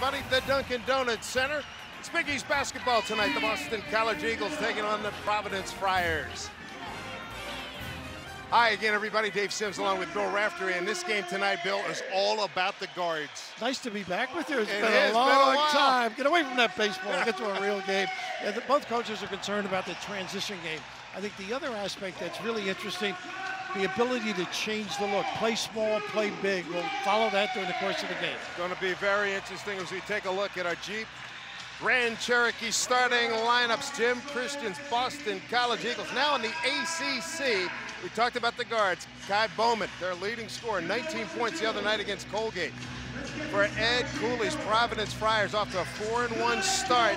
everybody. The Dunkin' Donuts Center. It's Big East basketball tonight. The Boston College Eagles taking on the Providence Friars. Hi again, everybody. Dave Sims along with Bill Raftery. And this game tonight, Bill, is all about the guards. Nice to be back with you. It's been a long time. Get away from that baseball. Get to a real game. Yeah, both coaches are concerned about the transition game. I think the other aspect that's really interesting, the ability to change the look. Play small, play big. We'll follow that during the course of the game. It's going to be very interesting as we take a look at our Jeep Grand Cherokee starting lineups. Jim Christian's Boston College Eagles. Now in the ACC, we talked about the guards. Ky Bowman, their leading scorer, 19 points the other night against Colgate. For Ed Cooley's Providence Friars, off to a 4-1 start.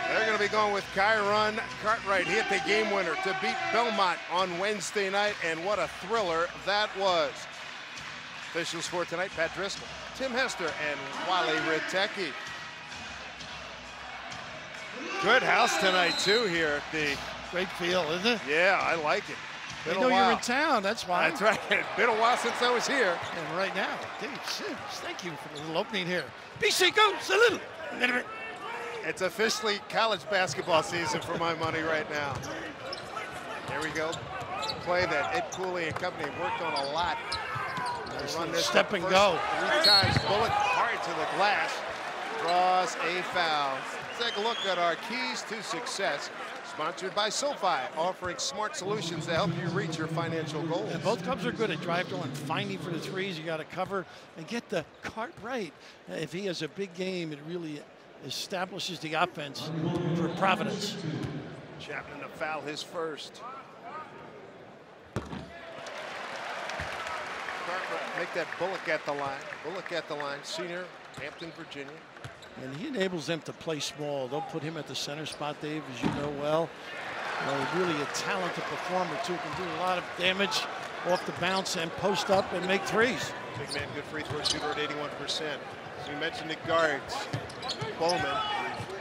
They're going to be going with Kyron Cartwright. He hit the game winner to beat Belmont on Wednesday night, and what a thriller that was. Officials for tonight, Pat Driscoll, Tim Hester, and Wally Ritecki. Good house tonight, too, here at the... Great feel, isn't it? Yeah, I like it. They know you're in town, that's why. That's right. It's been a while since I was here. And right now, Dave Sims, thank you for the little opening here. BC goes a little. It's officially college basketball season for my money right now. There we go. Play that Ed Cooley and company worked on a lot. Nice run this step and go. 3 times. Bullock hard to the glass. Draws a foul. Let's take a look at our keys to success. Sponsored by SoFi, offering smart solutions to help you reach your financial goals. And both clubs are good at drive going, finding for the threes. You got to cover and get the cart right. If he has a big game, it really establishes the offense for Providence. Chapman to foul his first. Make that Bullock at the line. Bullock at the line, senior, Hampton, Virginia. And he enables them to play small. Don't put him at the center spot, Dave, as you know well. Really a talented performer, too. Can do a lot of damage off the bounce and post up and make threes. Big man, good free throw shooter at 81%. So you mentioned the guards. Bowman.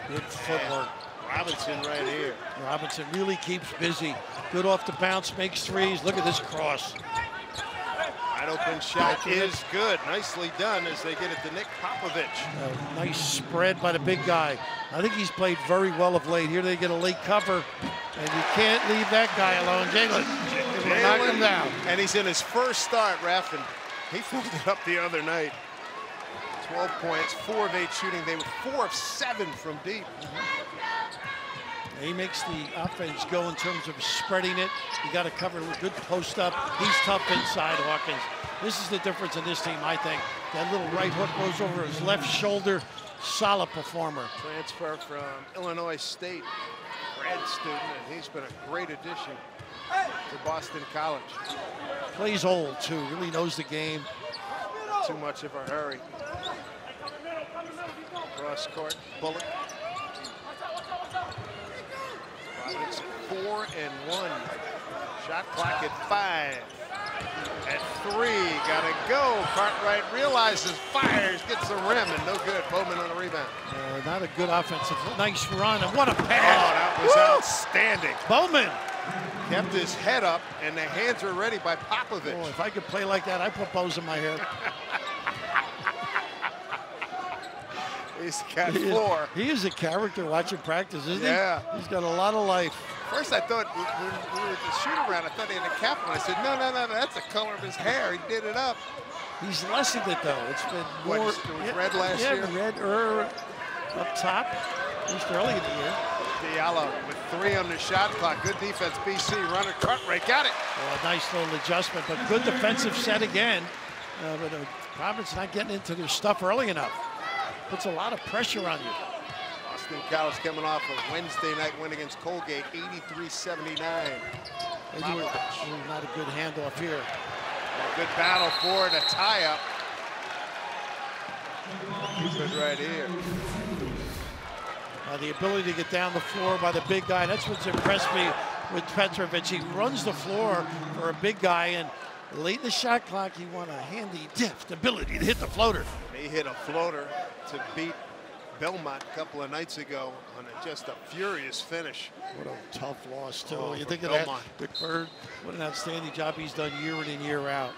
Good footwork. Robinson right here. Robinson really keeps busy. Good off the bounce, makes threes. Look at this cross. Wide open shot is good. Nicely done as they get it to Nick Popovich. Nice spread by the big guy. I think he's played very well of late. Here they get a late cover, and you can't leave that guy alone. Jalen knock him down. And he's in his first start, Raffin. He folded up the other night. 12 points, 4 of 8 shooting. They were 4 of 7 from deep. He makes the offense go in terms of spreading it. You got to cover with good post up. He's tough inside, Hawkins. This is the difference in this team, I think. That little right hook goes over his left shoulder. Solid performer. Transfer from Illinois State, grad student, and he's been a great addition to Boston College. Plays old, too. Really knows the game. Too much of a hurry. Cross court, Bullock. Providence 4-1. Shot clock at 5. At 3, gotta go. Cartwright realizes, fires, gets the rim, and no good. Bowman on the rebound. Not a good offensive. Nice run, and what a pass. Oh, that was outstanding. Bowman kept his head up, and the hands are ready by Popovich. Oh, if I could play like that, I'd put bows in my hair. He's got floor. He is a character watching practice, isn't he? Yeah. He's got a lot of life. First, I thought, when we were at the shoot-around, I thought he had a cap on. I said, no, that's the color of his hair. He did it up. He's lessened it, though. It's been more. What, it was red last year? Yeah, red up top, at least early in the year. Diallo with 3 on the shot clock. Good defense, BC. Runner, Cartwright, got it. Oh, a nice little adjustment, but good defensive set again. But Providence not getting into their stuff early enough. Puts a lot of pressure on you. Boston College coming off a Wednesday night win against Colgate, 83-79. Not a good handoff here. A good battle for it, a tie-up. Good right here. The ability to get down the floor by the big guy. That's what's impressed me with Petrovic. He runs the floor for a big guy, and late in the shot clock, he won a handy deft ability to hit the floater. He hit a floater to beat Belmont a couple of nights ago on just a furious finish. What a tough loss, too. Oh, you think of Belmont. that, Big Bird, what an outstanding job he's done year in and year out.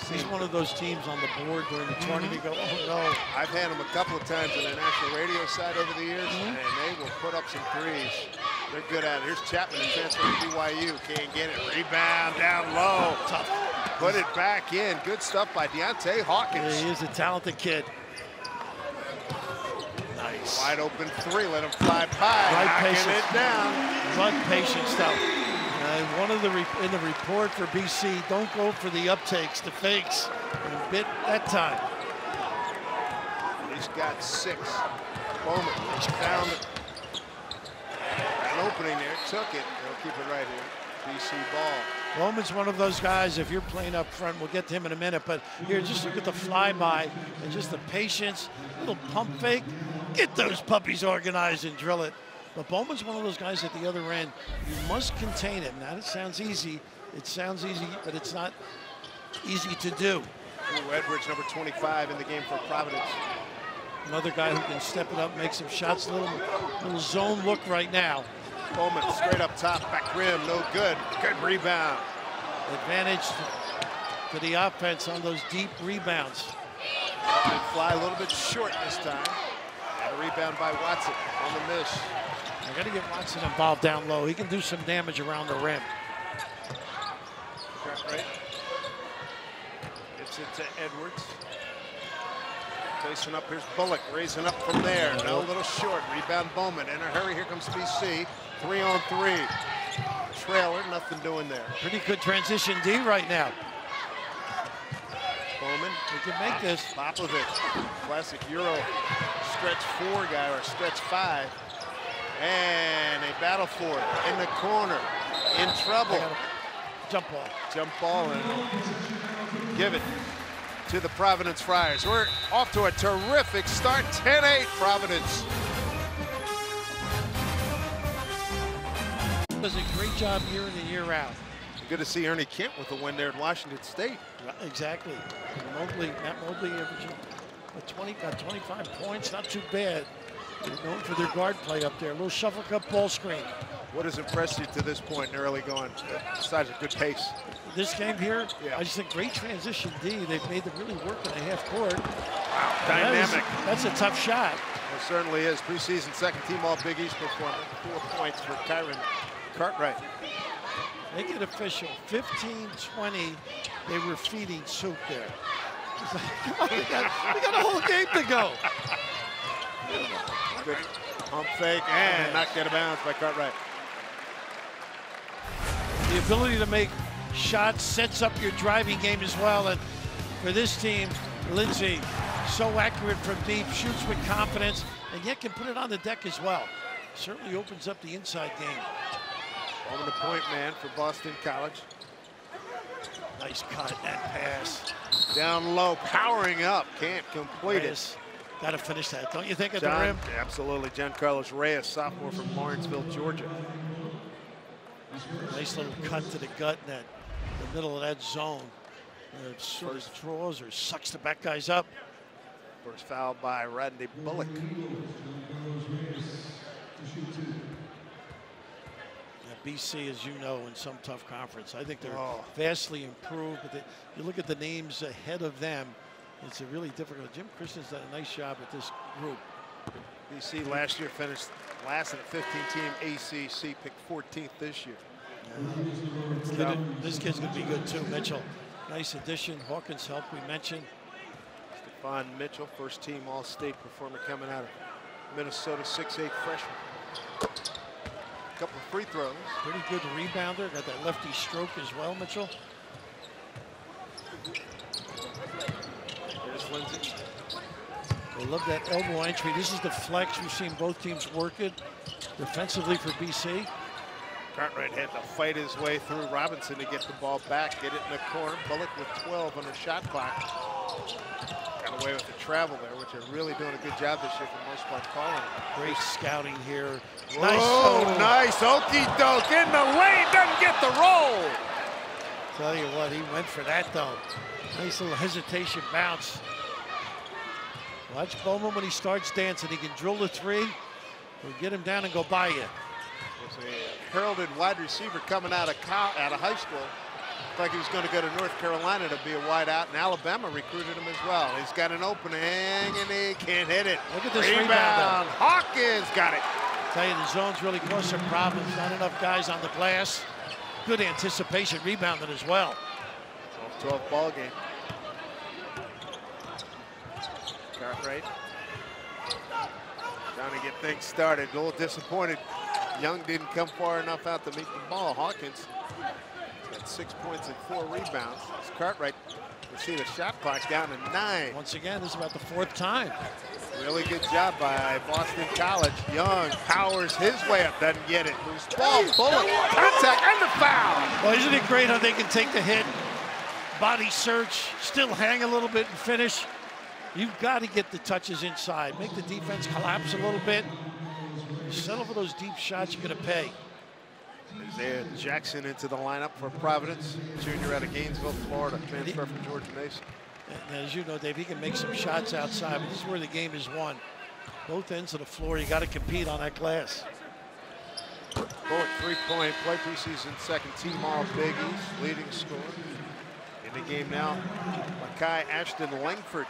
He's one of those teams on the board during the tournament. You go, oh no. I've had him a couple of times on the national radio side over the years, and they will put up some threes. They're good at it. Here's Chapman, the transfer to BYU. Can't get it. Rebound down low. Tough. Put it back in. Good stuff by Deontay Hawkins. Yeah, he is a talented kid. Nice. Wide open three. Let him fly by. Right knocking patience. it down. Run patience, though. One of the in the report for BC, don't go for the uptakes, the fakes. And bit that time. He's got 6. Bowman found it. An opening there, took it. They'll keep it right here. BC ball. Bowman's one of those guys, if you're playing up front, we'll get to him in a minute, but here, just look at the flyby and just the patience, little pump fake. Get those puppies organized and drill it. But Bowman's one of those guys at the other end. You must contain him. Now, it sounds easy, but it's not easy to do. Drew Edwards, number 25 in the game for Providence. Another guy who can step it up, make some shots, little zone look right now. Bowman straight up top, back rim, no good. Good rebound. Advantage to the offense on those deep rebounds. And fly a little bit short this time. And a rebound by Watson on the miss. I got to get Watson involved down low. He can do some damage around the rim. Right. Gets it to Edwards. Facing up, here's Bullock, raising up from there. No, a little short. Rebound Bowman. In a hurry, here comes BC. 3-on-3. Trailer, nothing doing there. Pretty good transition D right now. Bowman. We can make this. Popovic, classic Euro stretch 4 guy or stretch 5. And they battle for it in the corner. In trouble. Jump ball. Jump ball and give it to the Providence Friars. We're off to a terrific start. 10-8 Providence. Does a great job year in and year out. Good to see Ernie Kent with a win there at Washington State. Exactly. Matt Mobley averaging 25 points, not too bad. They're known for their guard play up there. A little shuffle cup ball screen. What has impressed you to this point in early going, besides a good pace? This game here, yeah. I just think great transition D. They've made them really work in the half court. Wow, dynamic. That's a tough shot. It certainly is. Preseason second team all Big East performer. 4 points for Kyron Cartwright. Make it official. 15-20, they were feeding soup there. Like, we got a whole game to go. Good pump fake and knocked out of bounds by Cartwright. The ability to make shots sets up your driving game as well. And for this team, Lindsay, so accurate from deep, shoots with confidence, and yet can put it on the deck as well. Certainly opens up the inside game. Bowman the point man for Boston College. Nice cut, that pass. Down low, powering up, can't complete it. Got to finish that, don't you think, at the rim? Absolutely. John Carlos Reyes, sophomore from Lawrenceville, Georgia. Nice little cut to the gut in the middle of that zone. Sort of draws or sucks the back guys up. First foul by Rodney Bullock. BC, as you know, in some tough conference. I think they're vastly improved, but you look at the names ahead of them, it's a really difficult. Jim Christian's done a nice job with this group. BC last year finished last in a 15-team ACC, picked 14th this year. This kid's going to be good too, Mitchell. Nice addition. Hawkins help, we mentioned. Stephon Mitchell, first team All-State performer coming out of Minnesota, 6'8" freshman. Couple of free throws. Pretty good rebounder. Got that lefty stroke as well, Mitchell. There's Lindsay. They love that elbow entry. This is the flex. We've seen both teams work it defensively for BC. Cartwright had to fight his way through Robinson to get the ball back, get it in the corner. Bullock with 12 on the shot clock. Got away with the travel there, which are really doing a good job this year for the most part calling. Great scouting here. Whoa, nice okey doke in the lane, doesn't get the roll. Tell you what, he went for that though. Nice little hesitation bounce. Watch Bowman when he starts dancing. He can drill the three or get him down and go by you. It's a heralded wide receiver coming out of high school. Looked like he was going to go to North Carolina to be a wideout, and Alabama recruited him as well. He's got an opening, and he can't hit it. Look at this rebound. Hawkins got it. Tell you, the zone's really caused some problems. Not enough guys on the glass. Good anticipation, rebounded as well. 12 ball game. Cartwright trying to get things started. A little disappointed. Young didn't come far enough out to meet the ball. Hawkins got 6 points and 4 rebounds. It's Cartwright. You see the shot clock down to 9. Once again, this is about the 4th time. Really good job by Boston College. Young powers his way up, doesn't get it. Loose ball, bullet, contact, and the foul. Well, isn't it great how they can take the hit, body search, still hang a little bit and finish? You've got to get the touches inside. Make the defense collapse a little bit. Settle for those deep shots you're going to pay. Isaiah Jackson into the lineup for Providence. Junior out of Gainesville, Florida. Transfer from George Mason. And as you know, Dave, he can make some shots outside, but this is where the game is won. Both ends of the floor, you got to compete on that glass. Bullock, 3-point play, preseason second team all Big East, leading scorer. In the game now, Makai Ashton Langford.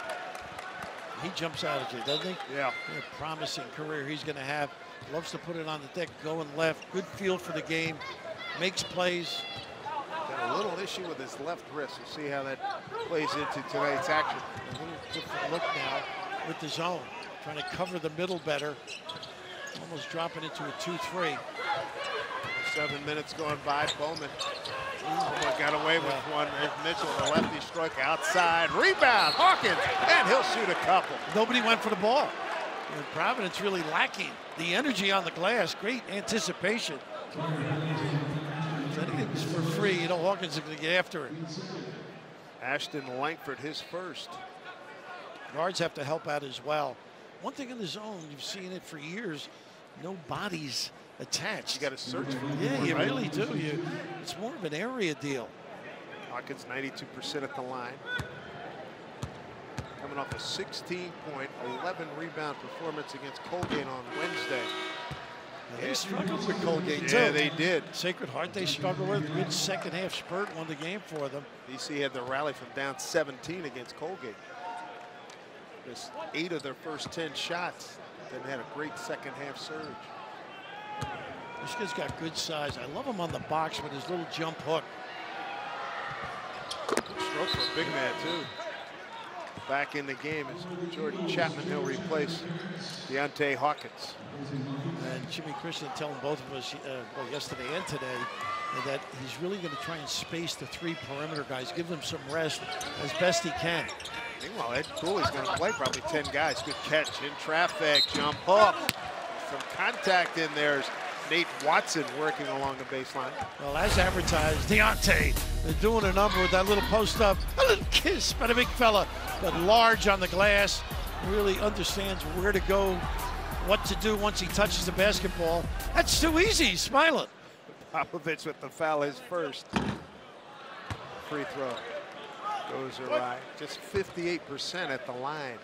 He jumps out at you, doesn't he? Yeah. A promising career he's going to have. Loves to put it on the deck, going left. Good feel for the game. Makes plays. Got a little issue with his left wrist. We'll see how that plays into tonight's action. A little different look now with the zone. Trying to cover the middle better. Almost dropping into a 2-3. 7 minutes going by. Bowman got away with one. Mitchell, the lefty, struck outside. Rebound, Hawkins, and he'll shoot a couple. Nobody went for the ball. And Providence really lacking the energy on the glass. Great anticipation. If anything's for free, you know Hawkins is going to get after it. Ashton Langford, his first. Guards have to help out as well. One thing in the zone, you've seen it for years, no bodies attached. You got to search for them. Yeah, you right? really do. It's more of an area deal. Hawkins 92% at the line. Coming off a 16-point, 11-rebound performance against Colgate on Wednesday. Yeah, they struggled with Colgate, too. Yeah, they did. Sacred Heart they struggled with. Good second half spurt, won the game for them. DC had the rally from down 17 against Colgate. Missed 8 of their first 10 shots. Then had a great second half surge. This kid's got good size. I love him on the box with his little jump hook. Stroke for a big man, too. Back in the game is Jordan Chapman. He'll replace Deontay Hawkins. And Jimmy Christian telling both of us, well, yesterday and today, that he's really going to try and space the 3 perimeter guys, give them some rest as best he can. Meanwhile, Ed Cooley's going to play probably 10 guys. Good catch in traffic, jump hook. Some contact in there. Nate Watson working along the baseline. Well, as advertised, Deontay, they're doing a number with that little post up. A little kiss by the big fella, but large on the glass. Really understands where to go, what to do once he touches the basketball. That's too easy, he's smiling. Popovich with the foul, his first. Free throw goes awry. Just 58% at the line.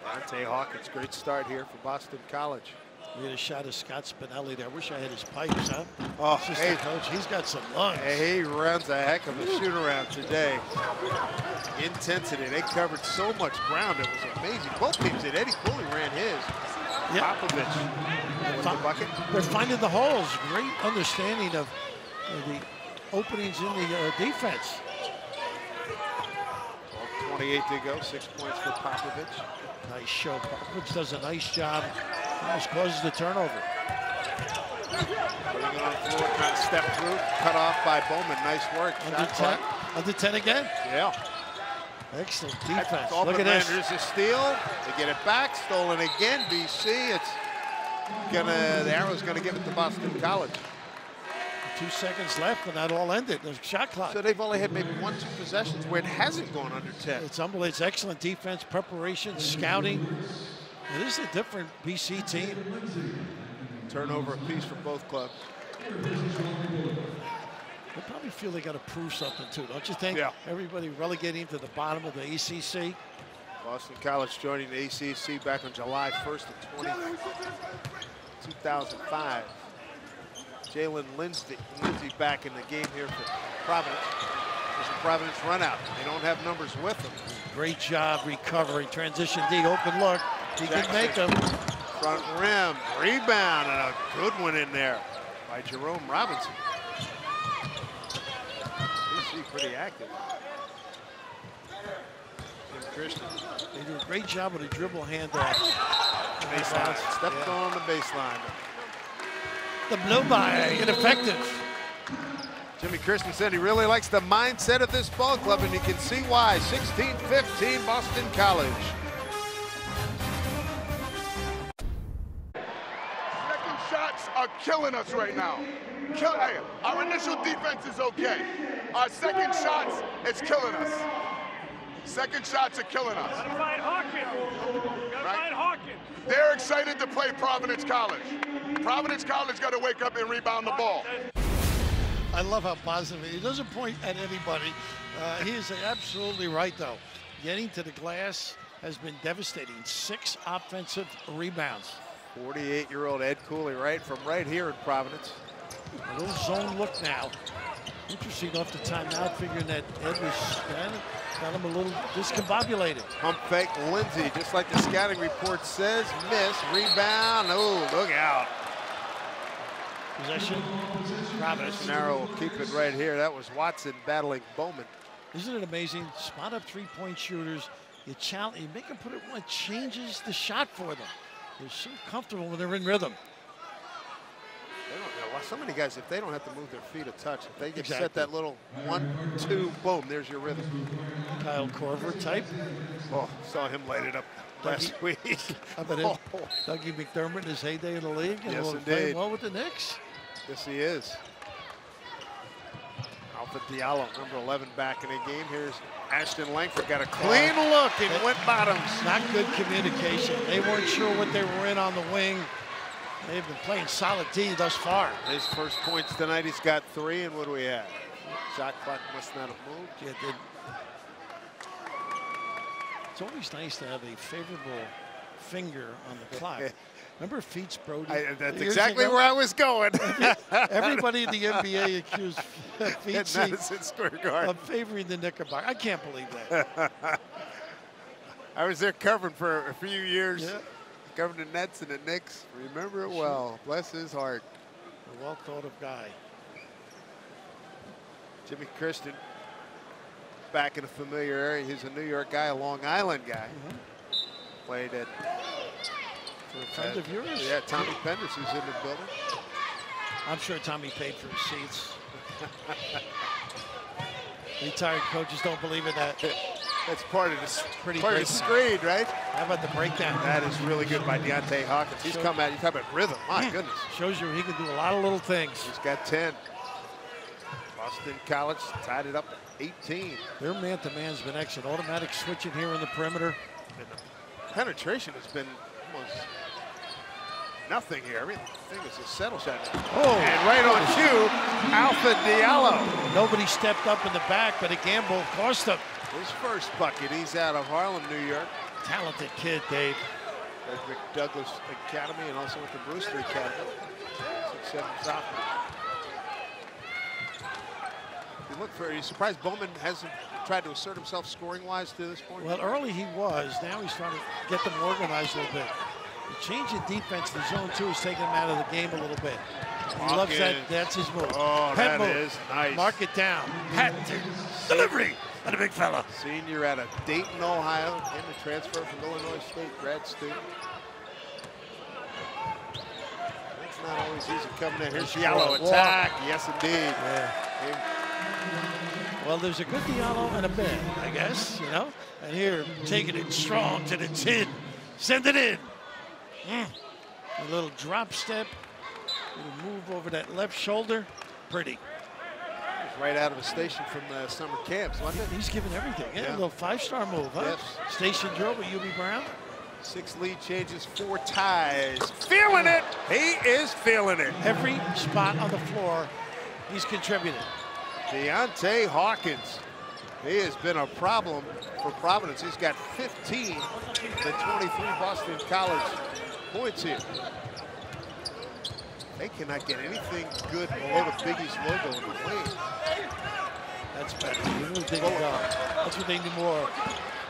Deontay Hawkins, great start here for Boston College. We had a shot of Scott Spinelli there. I wish I had his pipes, huh? Oh, hey, coach, he's got some lungs. He runs a heck of a shoot around today. Intensity. They covered so much ground. It was amazing. Both teams did. Eddie Cooley ran his. Yep. Popovich with the bucket. They're finding the holes. Great understanding of the openings in the defense. 28 to go. 6 points for Popovich. Nice show. Popovich does a nice job. Almost causes the turnover. Putting it on the floor, trying to step through. Cut off by Bowman. Nice work. Under 10. Under 10 again? Yeah. Excellent defense. Look at this. There's a steal. They get it back. Stolen again. BC. It's gonna. The arrow's gonna give it to Boston College. 2 seconds left, and that all ended. There's a shot clock. So they've only had maybe 1-2 possessions where it hasn't gone under 10. It's unbelievable. It's excellent defense, preparation, scouting. This is a different BC team. Turnover apiece for both clubs. They probably feel they got to prove something too, don't you think? Yeah. Everybody relegating to the bottom of the ACC. Boston College joining the ACC back on July 1st of 2005. Jalen Lindsey back in the game here for Providence. There's a Providence run out. They don't have numbers with them. Great job recovering. Transition D, open look. He can make them. Front rim, rebound, and a good one in there by Jerome Robinson. He's pretty active. Jim Christian. They do a great job with a dribble handoff. Baseline. Stepped on the baseline. The blow by, ineffective. Jimmy Christian said he really likes the mindset of this ball club, and you can see why. 16-15 Boston College. Second shots are killing us right now. Hey, our initial defense is okay. Our second shots, it's killing us. Second shots are killing us. Gotta find Hawkins. Gotta find Hawkins. They're excited to play Providence College. Providence College got to wake up and rebound the ball. I love how positive he doesn't point at anybody. He is absolutely right, though. Getting to the glass has been devastating. 6 offensive rebounds. 48-year-old Ed Cooley, from right here in Providence. A little zone look now. Interesting off the timeout, figuring that Ed was got him a little discombobulated. Pump fake Lindsey, just like the scouting report says. Miss, rebound. Oh, look out. Possession. Providence. Narrow will keep it right here. That was Watson battling Bowman. Isn't it amazing? Spot up 3-point shooters. You make them put it one. It changes the shot for them. They're so comfortable when they're in rhythm. They don't know. So many guys, if they don't have to move their feet a touch, if they can set that little 1-2, boom, there's your rhythm. Kyle Korver type. Oh, saw him light it up last week. How about him? Dougie McDermott in his heyday in the league. And yes, indeed. Playing well with the Knicks. Yes, he is. Alpha Diallo, number 11, back in the game. Here's Ashton Langford, got a clean look and went bottoms. Not good communication. They weren't sure what they were in on the wing. They've been playing solid D thus far. His first points tonight, he's got 3, and what do we have? Shot clock must not have moved. Yeah, it did. It's always nice to have a favorable finger on the clock. Remember Feets Brody? That's exactly where I was going. Everybody in the NBA accused Feets of favoring the Knickerbocker. I can't believe that. I was there covering for a few years. Yeah. Covered the Nets and the Knicks. Remember it well. Bless his heart. A well-thought-of guy. Jimmy Christian, back in a familiar area. He's a New York guy, a Long Island guy. Played at... For a friend of yours? Yeah, Tommy Penders, who's in the building. I'm sure Tommy paid for his seats. Retired coaches don't believe in that. That's part of the screen, right? How about the breakdown? That is really good by Deontay Hawkins. He's come out, you talk about rhythm. My goodness. Shows you he can do a lot of little things. He's got 10. Boston College tied it up at 18. Their man-to-man's been excellent. Automatic switching here in the perimeter. And the penetration has been almost nothing here. Everything is a settle shot. Oh, and right on cue, Alpha Diallo. Nobody stepped up in the back, but a gamble cost him. His first bucket. He's out of Harlem, New York. Talented kid, Dave. Frederick Douglass Academy and also at the Brewster Academy. 6'7" sophomore. Are you surprised Bowman hasn't tried to assert himself scoring-wise to this point? Well, early he was. Now he's trying to get them organized a little bit. The change in defense, the zone 2 is taking him out of the game a little bit. He loves that. That's his move. Oh, Pet that move. is nice. Mark it down. Pat delivery. And a big fella. Senior out of Dayton, Ohio, and the transfer from Illinois State, grad student. It's not always easy coming in. Here's Diallo attack. Yes, indeed. Yeah. Well, there's a good Diallo and a bad, I guess, you know. And here, taking it strong to the chin. Send it in. A little drop step. A little move over that left shoulder. Pretty. Right out of a station from the summer camps, wasn't it? He's giving everything. Yeah. A little 5-star move, huh? Yes. Station drill with UB Brown. 6 lead changes, 4 ties. Feeling it. He is feeling it. Every spot on the floor, he's contributed. Deontay Hawkins. He has been a problem for Providence. He's got 15 to 23 Boston College points here. They cannot get anything good below the Big East logo in the lane. That's better. You really dig it up. That's what they need more.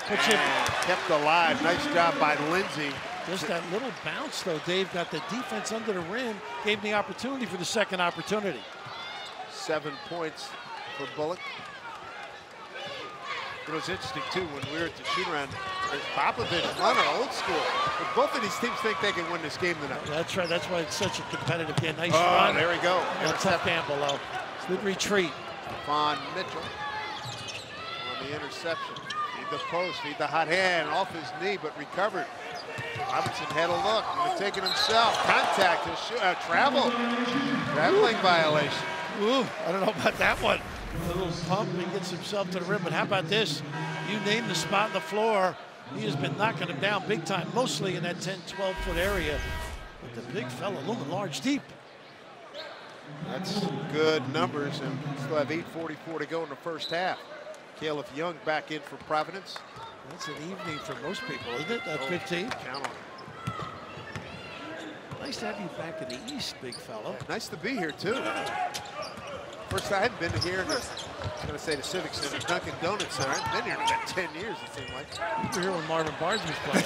Kept alive. Nice job by Lindsay. Just that little bounce, though, Dave, got the defense under the rim, gave him the opportunity for the second opportunity. 7 points for Bullock. It was interesting, too, when we were at the shoot-around. Popovich, runner, old school. But both of these teams think they can win this game tonight. That's right. That's why it's such a competitive game. Nice run. There we go. Tough Campbell, though. Good retreat. Von Mitchell on the interception. Feed the post, feed the hot hand, off his knee, but recovered. Robinson had a look, going to take it himself. Contact, traveling violation. Ooh, I don't know about that one. A little pump, he gets himself to the rim, but how about this? You name the spot on the floor. He has been knocking him down big time, mostly in that 10, 12-foot area. But the big fella, looming large deep. That's good numbers, and still have 8:44 to go in the first half. Caleb Young back in for Providence. That's an evening for most people, isn't it? At 15. Count on it. Nice to have you back in the East, big fellow. Nice to be here, too. First, I hadn't been here in I was going to say the Civic Center, Dunkin' Donuts Center. I haven't been here in about 10 years, it seemed like. You were here when Marvin Barnes was playing.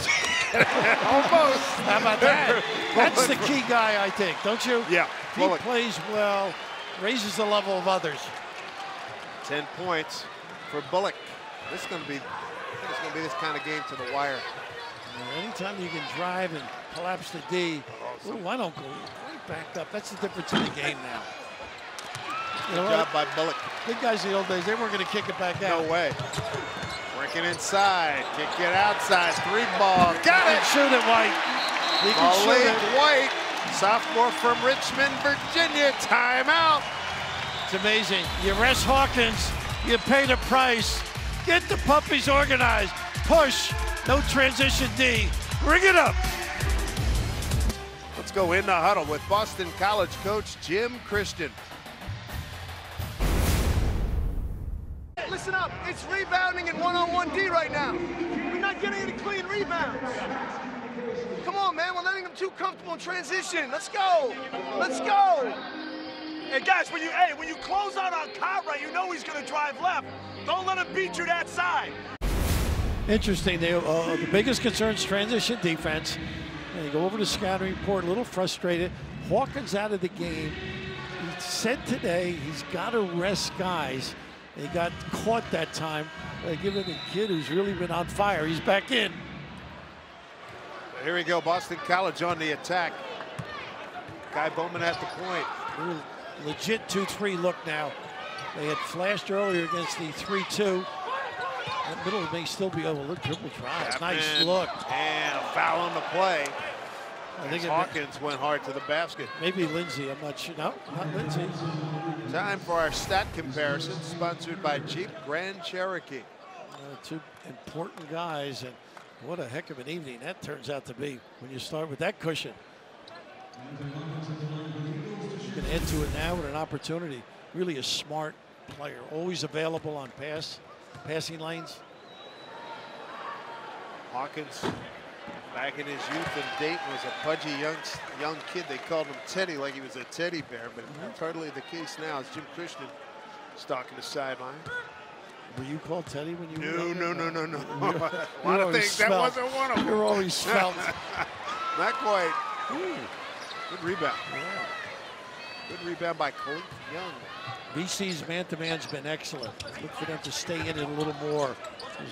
Almost. How about that? That's the key guy, I think, don't you? Yeah. He plays well, raises the level of others. 10 points for Bullock. This is going to be, I think it's going to be this kind of game to the wire. Anytime you can drive and collapse the D, why don't go right back up? That's the difference in the game now. Good job by Bullock. Big guys in the old days, they weren't going to kick it back out. No way. Working inside, kick it outside, 3-ball. Got it! Shoot it, White. He can shoot it. White, sophomore from Richmond, Virginia. Timeout. It's amazing. You rest Hawkins, you pay the price. Get the puppies organized. Push, no transition D. Bring it up. Let's go in the huddle with Boston College coach Jim Christian. Listen up, it's rebounding and one-on-one D right now. We're not getting any clean rebounds. Come on, man, we're letting them too comfortable in transition. Let's go, let's go. Hey guys, when you close out on Cartwright, you know he's gonna drive left. Don't let him beat you that side. Interesting, the biggest concern is transition defense. And you go over to scouting report, a little frustrated. Hawkins out of the game. He said today he's got to rest guys. He got caught that time. Given the kid who's really been on fire. He's back in. Here we go, Boston College on the attack. Guy Bowman at the point. Legit 2-3 look now. They had flashed earlier against the 3-2. That middle may still be able to dribble drive. Nice look. And a foul on the play. I think Hawkins went hard to the basket. Maybe Lindsay, I'm not sure. No, not Lindsay. Time for our stat comparison, sponsored by Jeep Grand Cherokee. Two important guys, and what a heck of an evening that turns out to be when you start with that cushion. You can add to it now with an opportunity. Really a smart player, always available on passing lanes. Hawkins, back in his youth in Dayton, was a pudgy young kid. They called him Teddy, like he was a teddy bear, but that's hardly the case now. As Jim Christian stalking the sideline. Were you called Teddy when you were No. A lot of things. That wasn't one of them. You're always svelte. Not quite. Ooh. Good rebound. Yeah. Good rebound by Khalif Young. BC's man-to-man's been excellent. Look for them to stay in it a little more.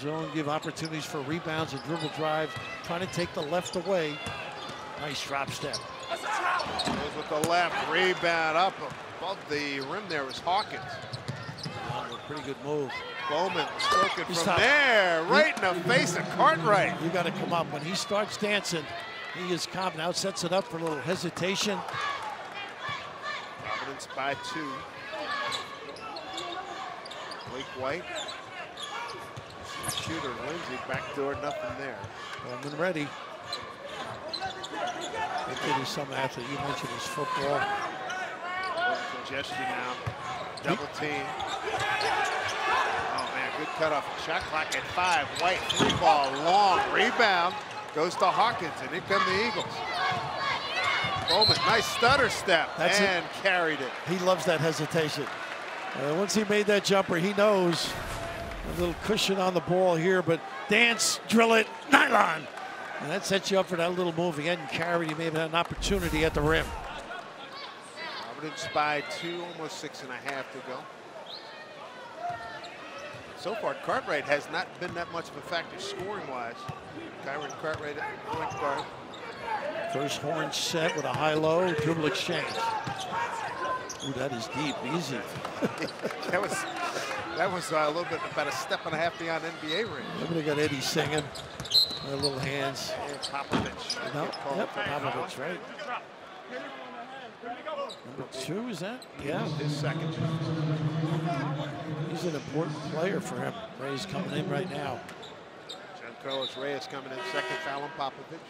Zone give opportunities for rebounds and dribble drives. Trying to take the left away. Nice drop step. Goes with the left. Rebound up above the rim there was Hawkins. A pretty good move. Bowman stroking from there. Right in the face of Cartwright. You got to come up. When he starts dancing, he is confident. Now sets it up for a little hesitation. Providence by 2. Blake White. Shooter Lindsay, backdoor, nothing there. Bowman ready. That kid is some athlete. You mentioned his football. Congestion now. Double team. Oh man, good cutoff. Shot clock at 5. White 3-ball, long rebound. Goes to Hawkins, and in come the Eagles. Bowman, nice stutter step, and carried it. He loves that hesitation. Once he made that jumper, he knows a little cushion on the ball here, but dance, drill it, nylon. And that sets you up for that little move. He hadn't carried, he may have had an opportunity at the rim. Providence by 2, almost 6.5 to go. So far, Cartwright has not been that much of a factor scoring-wise. Kyron Cartwright at point guard. First horn set with a high-low dribble exchange. Ooh, that is deep, easy. that was a little bit about a step and a half beyond NBA range. Everybody got Eddie singing. Their little hands. And Popovich. No, yep, Popovich, right. Number 2, is that? Yeah. His second. He's an important player for him. Ray's coming in right now. Giancarlo Reyes coming in second, Fallon Popovich.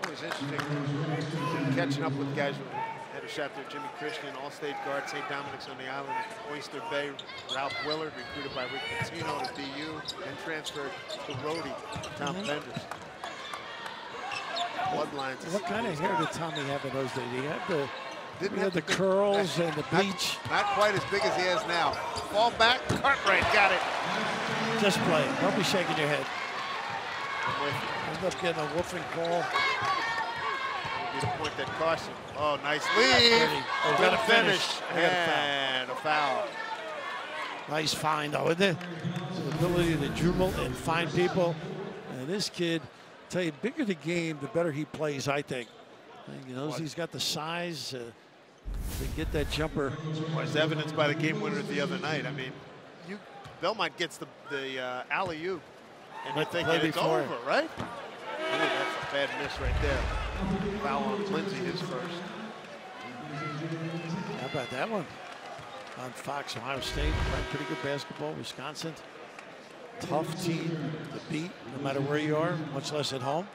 Always interesting catching up with guys who had a shot there. Jimmy Christian, All-State guard, St. Dominic's on the island, Oyster Bay. Ralph Willard, recruited by Rick Pitino to BU, and transferred to Rhodey, Tom Benders. Bloodlines. What kind of hair did Tommy have in those days? He had the curls and the bleach. Not quite as big as he has now. Fall back, Cartwright got it. Just play. Don't be shaking your head. End up getting a woofing call. Be the point that cost him. Oh, nice lead. Oh, got to finish. And a foul. Nice find, though, isn't it? The ability to dribble and find people. And this kid, tell you, bigger the game, the better he plays, I think. You know, he's got the size to get that jumper. Was evidenced by the game winner the other night. I mean, Belmont gets the alley-oop, and you're thinking it's over, right? Ooh, that's a bad miss right there. Foul on Lindsay, his first. How about that one? On Fox, Ohio State, playing pretty good basketball. Wisconsin, tough team to beat, no matter where you are, much less at home.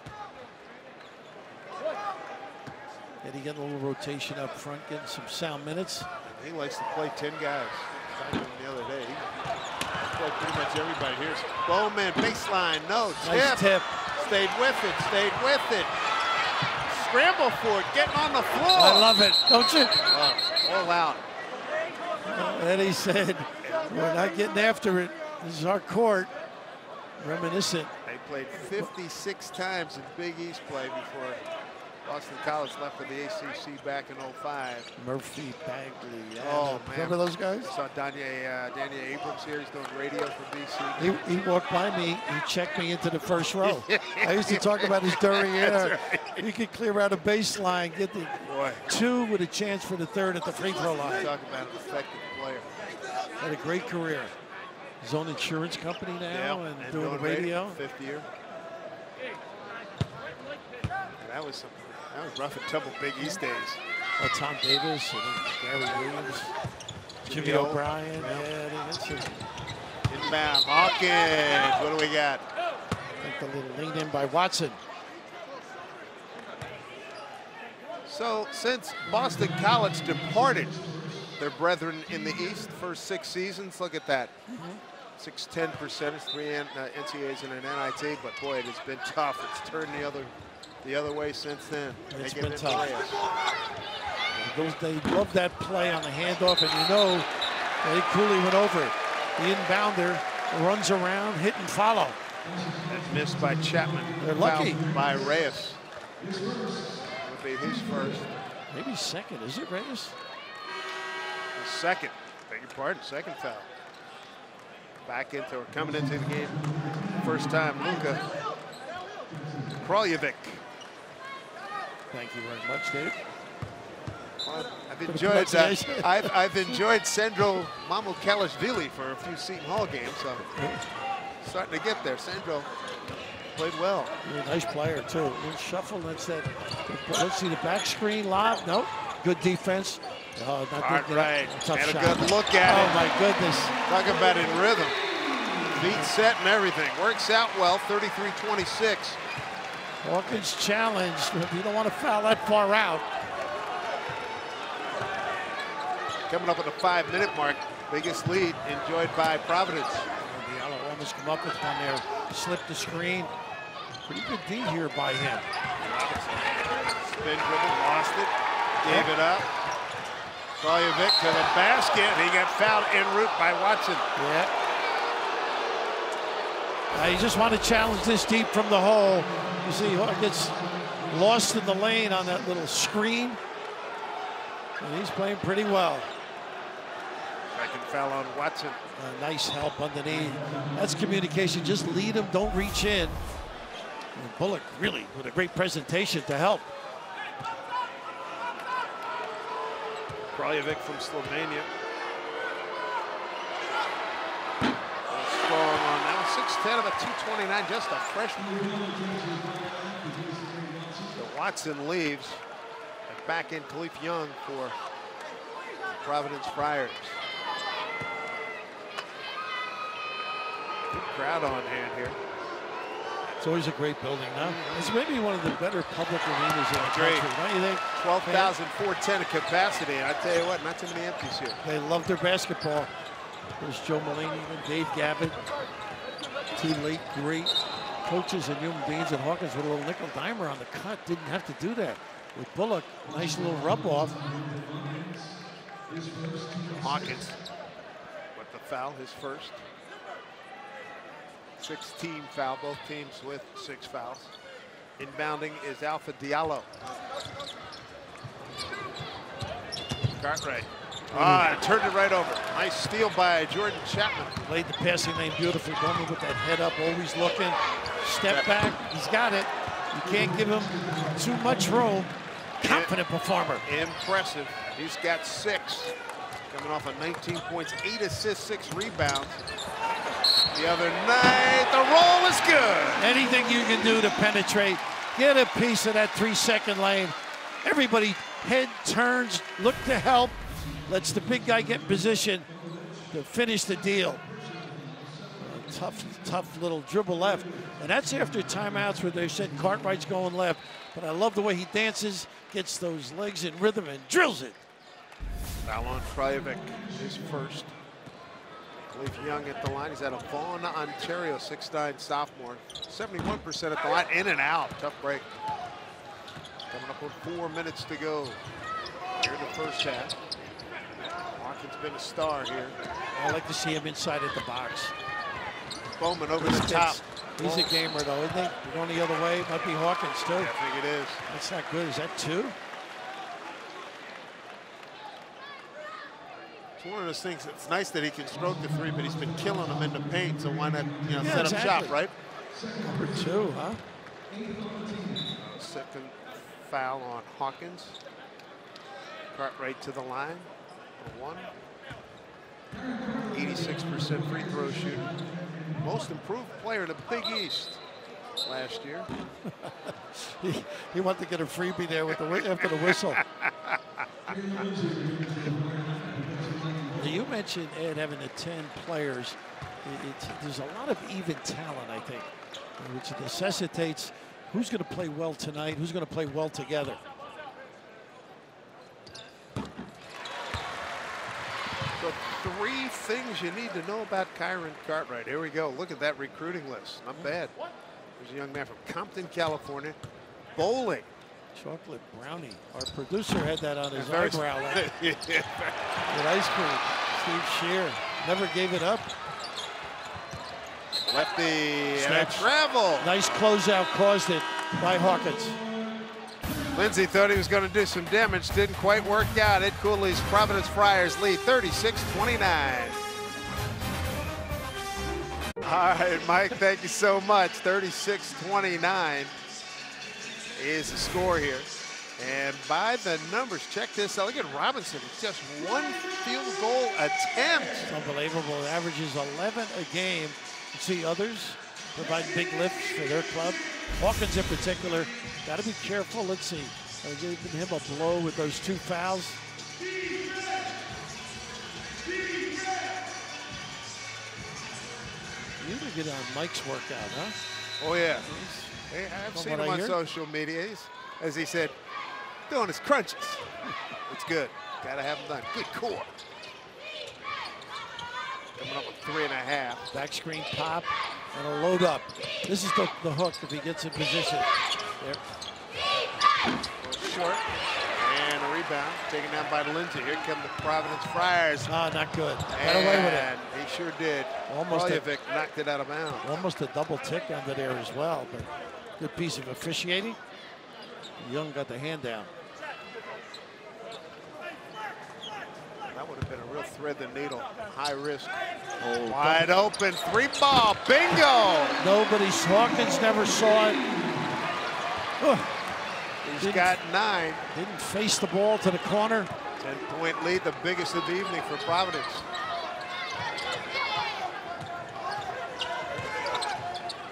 Eddie getting a little rotation up front, getting some sound minutes. He likes to play 10 guys. I talked to him the other day. He played pretty much everybody. Here's Bowman, baseline, no, tip. Nice tip. Stayed with it, stayed with it. Scramble for it, getting on the floor. I love it, don't you? All out. Eddie said, we're not getting after it. This is our court. Reminiscent. They played 56 times in Big East play before Boston College left for the ACC back in 05. Murphy, Bagley. Yeah. Oh, man. Remember those guys? I saw Danya Abrams here. He's doing radio for BC. He walked by me. He checked me into the first row. I used to talk about his derriere. Right. He could clear out a baseline, get the 2 with a chance for the 3rd at the free throw line. Talk about an effective player. Had a great career. His own insurance company now and doing the radio. 5th year. That was rough and tumble Big East days. Oh, Tom Davis, and Gary Williams, Jimmy O'Brien. Yeah, that's it. Inbound, Hawkins. What do we got? I think the little lean in by Watson. So since Boston College departed their brethren in the East, first 6 seasons, look at that. 610 percentage, 3 NCAAs and an NIT, but boy, it has been tough. It's turned the other way since then. It's been tough. They love that play on the handoff, and you know, Eddie Cooley went over it. The inbounder runs around, hit and follow. And missed by Chapman. They're lucky. Fouled by Reyes. Would be his first. Maybe second. Is it Reyes? His second. Beg your pardon. Second foul. Coming into the game. First time, Luka Kraljevic. Thank you very much, Dave. Well, I've enjoyed Sandro Mamukelashvili for a few Seton Hall games, so starting to get there. Sandro played well. Nice player too. A little shuffle. That's that. Let's see the back screen lob. Nope. Good defense. Oh, not good. Right. Tough and shot. A good look at it. Oh my goodness. Talk about in rhythm. Feet set and everything. Works out well. 33-26. Hawkins challenged. You don't want to foul that far out. Coming up at the 5-minute mark. Biggest lead enjoyed by Providence. Diallo almost come up with one there. Slipped the screen. Pretty good D here by him. Spin dribble, lost it, gave it up. Kraljevic to the basket. He got fouled en route by Watson. Yeah. You just want to challenge this deep from the hole. You see, he gets lost in the lane on that little screen. And he's playing pretty well. Second foul on Watson. Nice help underneath. That's communication. Just lead him, don't reach in. And Bullock really with a great presentation to help. Kraljevic from Slovenia. Strong on that one. 6'10", about 229, just a freshman. So Watson leaves. And back in Khalif Young for Providence Friars. Good crowd on hand here. It's always a great building now. It's maybe one of the better public arenas in the country, don't you think? 12,410 capacity. I tell you what, not too many empties here. They love their basketball. There's Joe Mulaney and Dave Gavitt. Two late great coaches and human beings at Hawkins with a little nickel dimer on the cut. Didn't have to do that. With Bullock, nice little rub off. Hawkins with the foul, his first. 6-team foul, both teams with 6 fouls. Inbounding is Alpha Diallo. Cartwright. Turned it right over. Nice steal by Jordan Chapman. Laid the passing lane beautifully. Bowman with that head up, always looking. Step back, he's got it. You can't give him too much room. Confident performer. Impressive. He's got 6. Coming off of 19 points, 8 assists, 6 rebounds. The other night, the roll is good. Anything you can do to penetrate, get a piece of that 3-second lane. Everybody head turns, look to help, lets the big guy get in position to finish the deal. A tough little dribble left. And that's after timeouts where they said Cartwright's going left. But I love the way he dances, gets those legs in rhythm and drills it. Foul on Kraljevic, his first. Khalif Young at the line. He's out of Vaughan, Ontario, 6'9" sophomore. 71% at the line, in and out. Tough break. Coming up with 4 minutes to go here in the first half. Watkins been a star here. I like to see him inside at the box. Bowman over the top. He's a gamer though, isn't he? Going the other way, might be Hawkins too. Yeah, I think it is. That's not good. Is that 2? One of those things, it's nice that he can stroke the 3, but he's been killing them in the paint, so why not, Yeah, set up shop, right? Number 2, huh? Second foul on Hawkins. Cartwright to the line for 1. 86% free throw shooter. Most improved player in the Big East last year. he wanted to get a freebie there with the after the whistle. You mentioned, Ed, having the 10 players. There's a lot of even talent, I think, which necessitates who's going to play well tonight, who's going to play well together. So 3 things you need to know about Kyron Cartwright. Here we go. Look at that recruiting list. Not bad. There's a young man from Compton, California. Bowling. Chocolate brownie. Our producer had that on his eyebrow. With ice cream. Steve Shear never gave it up. Lefty and a travel. Nice closeout caused it by Hawkins. Lindsay thought he was going to do some damage. Didn't quite work out. Ed Cooley's Providence Friars lead 36-29. All right, Mike, thank you so much. 36-29 is the score here. And by the numbers, check this out. Look at Robinson. It's just 1 field goal attempt. It's unbelievable. It averages 11 a game. You see others provide big lifts for their club. Hawkins in particular, got to be careful. Let's see. They're giving him a blow with those 2 fouls. You can get on Mike's workout, huh? Oh, yeah. Hey, I've seen him on social media. He's, as he said, doing his crunches. It's good. Got to have them done. Good core. Coming up with 3.5. Back screen pop and a load up. This is the hook if he gets in position. There. Short. And a rebound taken down by Lindsay. Here come the Providence Friars. Oh, not good. Got away with it. He sure did. Almost Roljevic knocked it out of bounds. Almost a double tick under there as well, but good piece of officiating. Young got the hand down. That would have been a real thread the needle. High risk. Oh, wide open. 3-ball. Bingo! Hawkins never saw it. He's got 9. Didn't face the ball to the corner. 10-point lead, the biggest of the evening for Providence.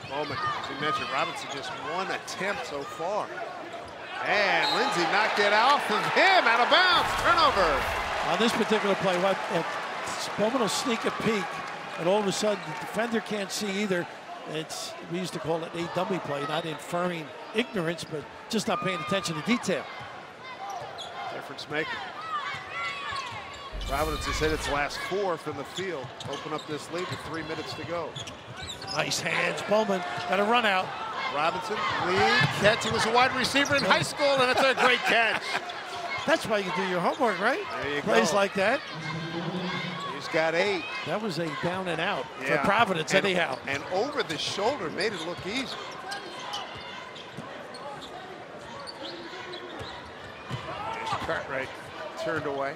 Bowman, as you mentioned, Robinson just 1 attempt so far. And Lindsay knocked it off of him, out of bounds, turnover. On this particular play, Bowman will sneak a peek, and all of a sudden the defender can't see either. We used to call it a dummy play, not inferring ignorance, but just not paying attention to detail. Difference maker. Providence has hit its last 4 from the field. Open up this lead with 3 minutes to go. Nice hands, Bowman got a run out. Robinson, lead catch. He was a wide receiver in high school, and it's a great catch. That's why you do your homework, right? There you Plays go. like that. He's got 8. That was a down and out for Providence, anyhow. And over the shoulder made it look easy. There's Cartwright turned away.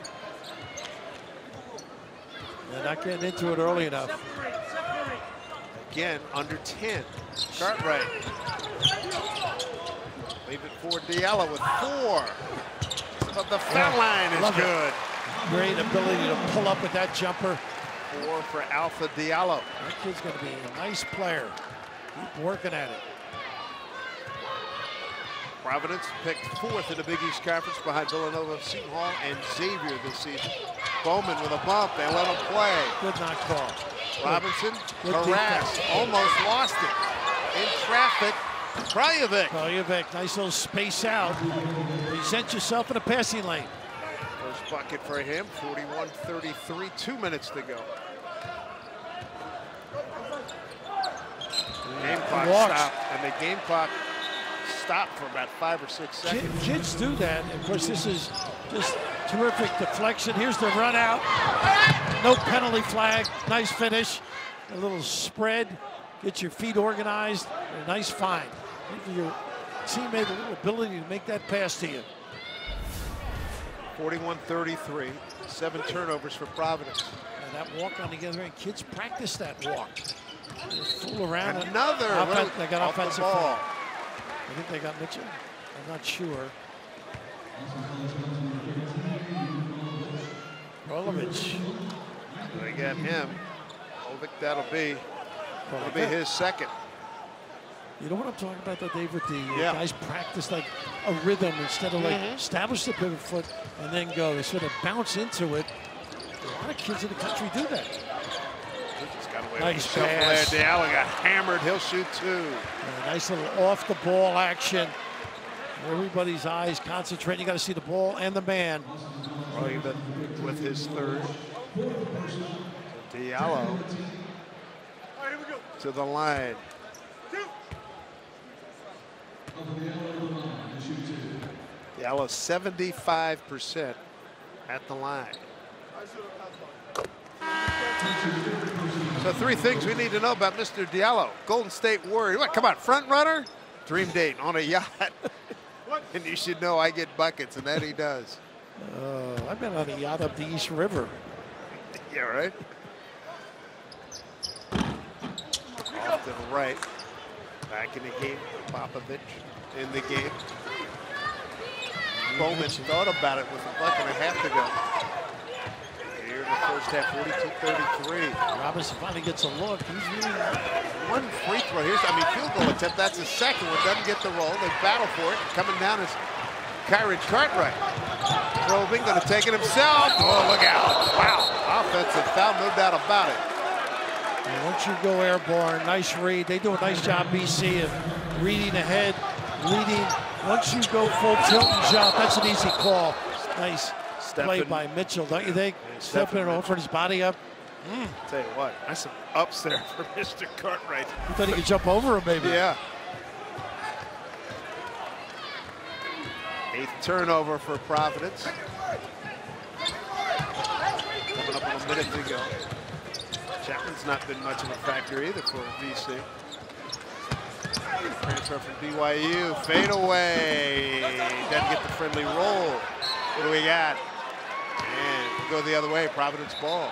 They're not getting into it early enough. Again, under 10. Cartwright. Leave it for Diallo with 4. But the foul line is good. Great ability to pull up with that jumper. 4 for Alpha Diallo. That kid's going to be a nice player. Keep working at it. Providence picked 4th in the Big East Conference behind Villanova, Seton Hall, and Xavier this season. Bowman with a bump. They let him play. Good knock ball. Robinson good harassed, almost lost it. In traffic, Kraljevic, nice little space out. Present yourself in a passing lane. First bucket for him, 41-33, 2 minutes to go. Game clock stopped, and the game clock stopped for about 5 or 6 seconds. Kids do that. Of course, this is just terrific deflection. Here's the run out. No penalty flag. Nice finish. A little spread. Get your feet organized. A nice find. Give your teammate a little ability to make that pass to you. 41-33, 7 turnovers for Providence. And that walk on the other end, kids practice that walk. They fool around. Another they got off offensive the ball. foul. I think they got Mitchell. I'm not sure. Rolovich. They got him. Ovic, that'll be his second. You know what I'm talking about, though, Dave, with the guys practice like a rhythm instead of like establish the pivot foot and then go. They sort of bounce into it. A lot of kids in the country do that. Nice pass. Diallo got hammered. He'll shoot 2. A nice little off-the-ball action. Everybody's eyes concentrating. You got to see the ball and the man. With his 3rd. Diallo to the line. Diallo 75% at the line. So 3 things we need to know about Mr. Diallo. Golden State Warrior. What? Come on, front runner? Dream date on a yacht. And you should know I get buckets, and that he does. I've been on a yacht up the East River. Yeah, right? Off to the right. Back in the game. Popovich in the game. Bowman thought about it with a buck and a half to go. Here in the first half, 42-33. Robinson finally gets a look. He's really 1 free throw. Here's, field goal attempt. That's his second one. Doesn't get the roll. They battle for it. Coming down is Kyrie Cartwright. Probing, going to take it himself. Oh, look out. Wow. Offensive foul, no doubt about it. And once you go airborne, nice read. They do a nice job, BC, of reading ahead, leading. Once you go full tilt and jump, that's an easy call. Nice play by Mitchell, don't you think? Stepping and offering his body up. Tell you what, nice some ups there for Mr. Cartwright. You thought he could jump over him, maybe? Yeah. 8th turnover for Providence. Coming up on a minute to go. Chapman's not been much of a factor either for VC. Transfer from BYU, fade away. Doesn't get the friendly roll. What do we got? And we'll go the other way, Providence ball.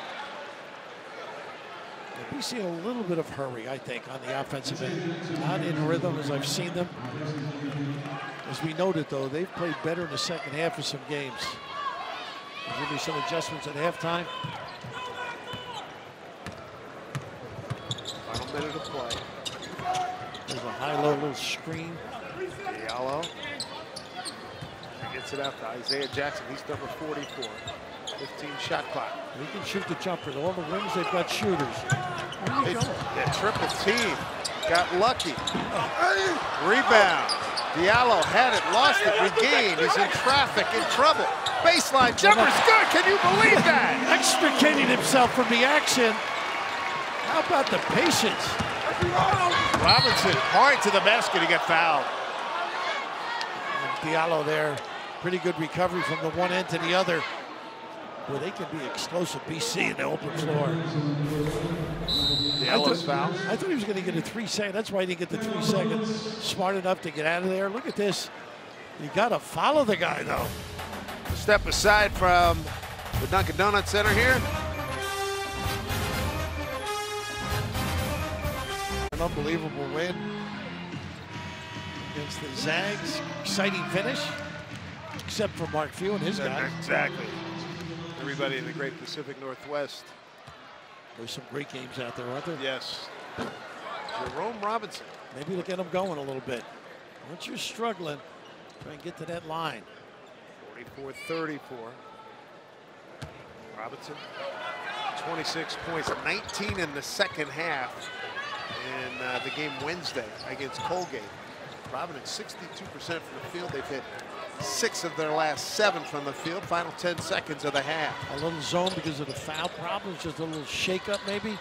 We see a little bit of hurry, I think, on the offensive end. Not in rhythm as I've seen them. As we noted, though, they've played better in the second half of some games. There's going to be some adjustments at halftime. Final minute of play. There's a high-low little screen. Diallo. He gets it out to Isaiah Jackson. He's number 44. 15 shot clock. He can shoot the jumpers. All the wings, they've got shooters. That triple team got lucky. Rebound. Diallo had it, lost it, regained. He's in traffic, in trouble. Baseline jumper's good. Can you believe that? Extricating himself from the action. How about the patience? Robinson hard to the basket. He got fouled. And Diallo there. Pretty good recovery from the one end to the other. Boy, they can be explosive, BC, in the open floor. Diallo's foul. I thought he was going to get a 3 second. That's why he didn't get the 3 seconds. Smart enough to get out of there. Look at this. You got to follow the guy, though. Step aside from the Dunkin' Donuts Center here. An unbelievable win against the Zags. Exciting finish, except for Mark Few and his guys. Exactly. Everybody in the great Pacific Northwest. There's some great games out there, aren't there? Yes. Jerome Robinson. Maybe they'll get them going a little bit. Once you're struggling, try and get to that line. 44-34. Robinson, 26 points, 19 in the second half in the game Wednesday against Colgate. Providence, 62% from the field. They've hit 6 of their last 7 from the field. Final 10 seconds of the half. A little zone because of the foul problems, just a little shake-up maybe.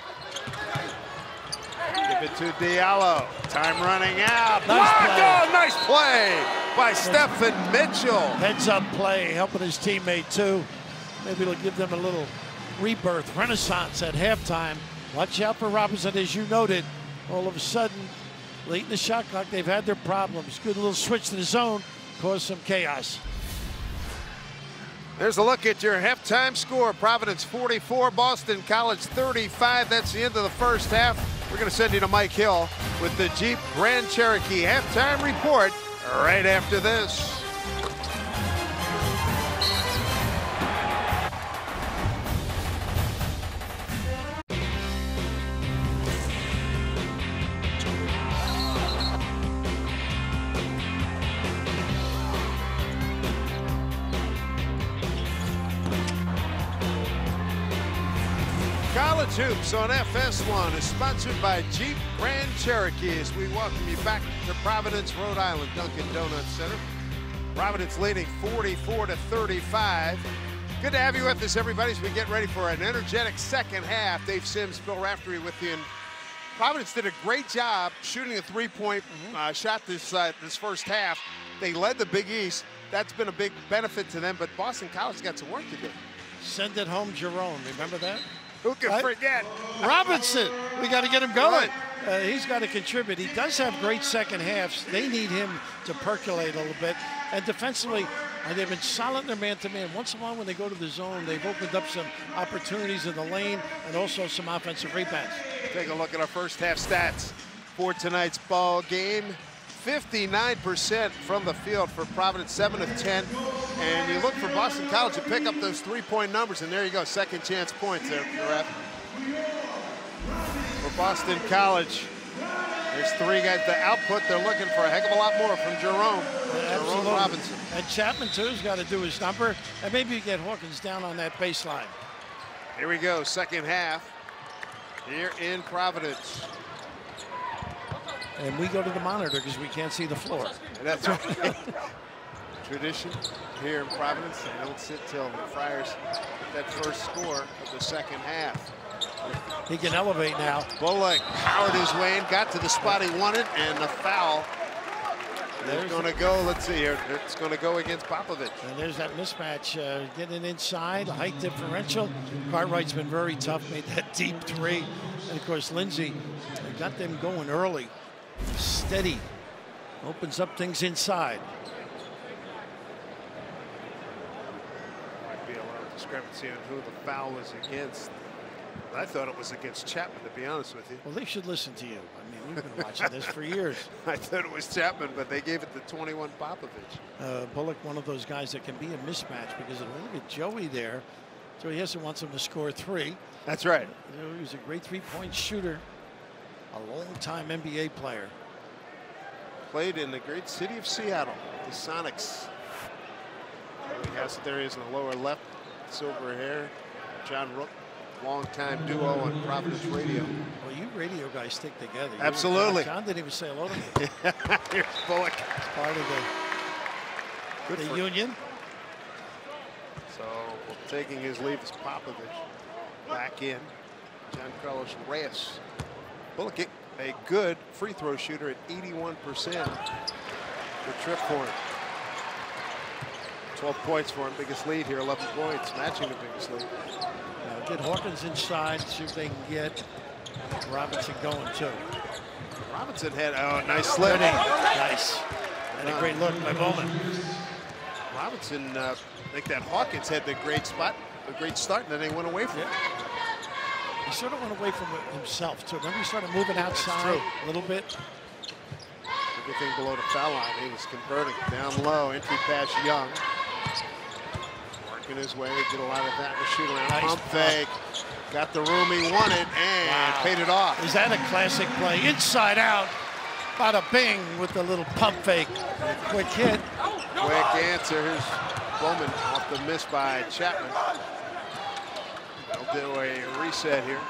Give it to Diallo. Time running out. Nice play. Oh, nice play by Stephen Mitchell. Heads-up play, helping his teammate too. Maybe it'll give them a little rebirth, renaissance at halftime. Watch out for Robinson, as you noted. All of a sudden, late in the shot clock, they've had their problems. Good little switch to the zone, caused some chaos. There's a look at your halftime score. Providence 44, Boston College 35. That's the end of the first half. We're going to send you to Mike Hill with the Jeep Grand Cherokee halftime report right after this. College Hoops on FS1 is sponsored by Jeep Grand Cherokee as we welcome you back to Providence, Rhode Island, Dunkin' Donuts Center. Providence leading 44-35. Good to have you with us, everybody, as we get ready for an energetic second half. Dave Sims, Bill Raftery with you. And Providence did a great job shooting a three-point shot this first half. They led the Big East. That's been a big benefit to them, but Boston College got some work to do. Send it home, Jerome. Remember that? Who can forget? Robinson, we got to get him going. He's got to contribute. He does have great second halves. They need him to percolate a little bit. And defensively, they've been solid in their man-to-man. Once in a while when they go to the zone, they've opened up some opportunities in the lane and also some offensive rebounds. Take a look at our first half stats for tonight's ball game. 59% from the field for Providence, 7 of 10. And you look for Boston College to pick up those three-point numbers, and there you go, second chance points there, Ref. For Boston College, there's 3 guys. The output, they're looking for a heck of a lot more from Jerome Robinson. And Chapman, too, has got to do his number. And maybe you get Hawkins down on that baseline. Here we go, second half here in Providence. And we go to the monitor because we can't see the floor. And that's right. Tradition here in Providence. They don't sit till the Friars get that first score of the second half. He can elevate now. Bullock powered his way in, got to the spot he wanted, and the foul There's going to go, let's see here, it's going to go against Popovich. And there's that mismatch, getting inside, height differential. Cartwright's been very tough, made that deep three. And of course, Lindsay got them going early. Steady, opens up things inside. Might be a little discrepancy on who the foul was against. I thought it was against Chapman, to be honest with you. Well, they should listen to you. I mean, we've been watching this for years. I thought it was Chapman, but they gave it to 21 Popovich. Bullock, one of those guys that can be a mismatch, because look at Joey there. Joey Heston wants him to score 3. That's right. You know, he's a great three-point shooter, a long-time NBA player. Played in the great city of Seattle, the Sonics. Joey Heston, there he is in the lower left, silver hair. John Rook. Long-time duo on Providence Radio. Well, you radio guys stick together. Absolutely. John didn't even say hello to me. Here's Bullock. It's part of the union. So, taking his leave is Popovich. Back in. Giancarlo Reyes. Bullock, a good free throw shooter at 81%. Good trip for him. 12 points for him. Biggest lead here, 11 points, matching the biggest lead. Get Hawkins inside, see if they can get Robinson going too. Robinson had a nice slip. Nice. And a great look by Bowman. Robinson, I think that Hawkins had the great spot, a great start, and then they went away from it. He sort of went away from it himself too. Remember, he started moving outside a little bit. Everything below the foul line, he was converting. Down low, entry pass Young. In his way, did a lot of that in the shoot around. Nice pump fake, got the room he wanted, and paid it off. Is that a classic play? Inside out, bada bing with the little pump fake. A quick hit. Quick answer. Here's Bowman off the miss by Chapman. They'll do a reset here.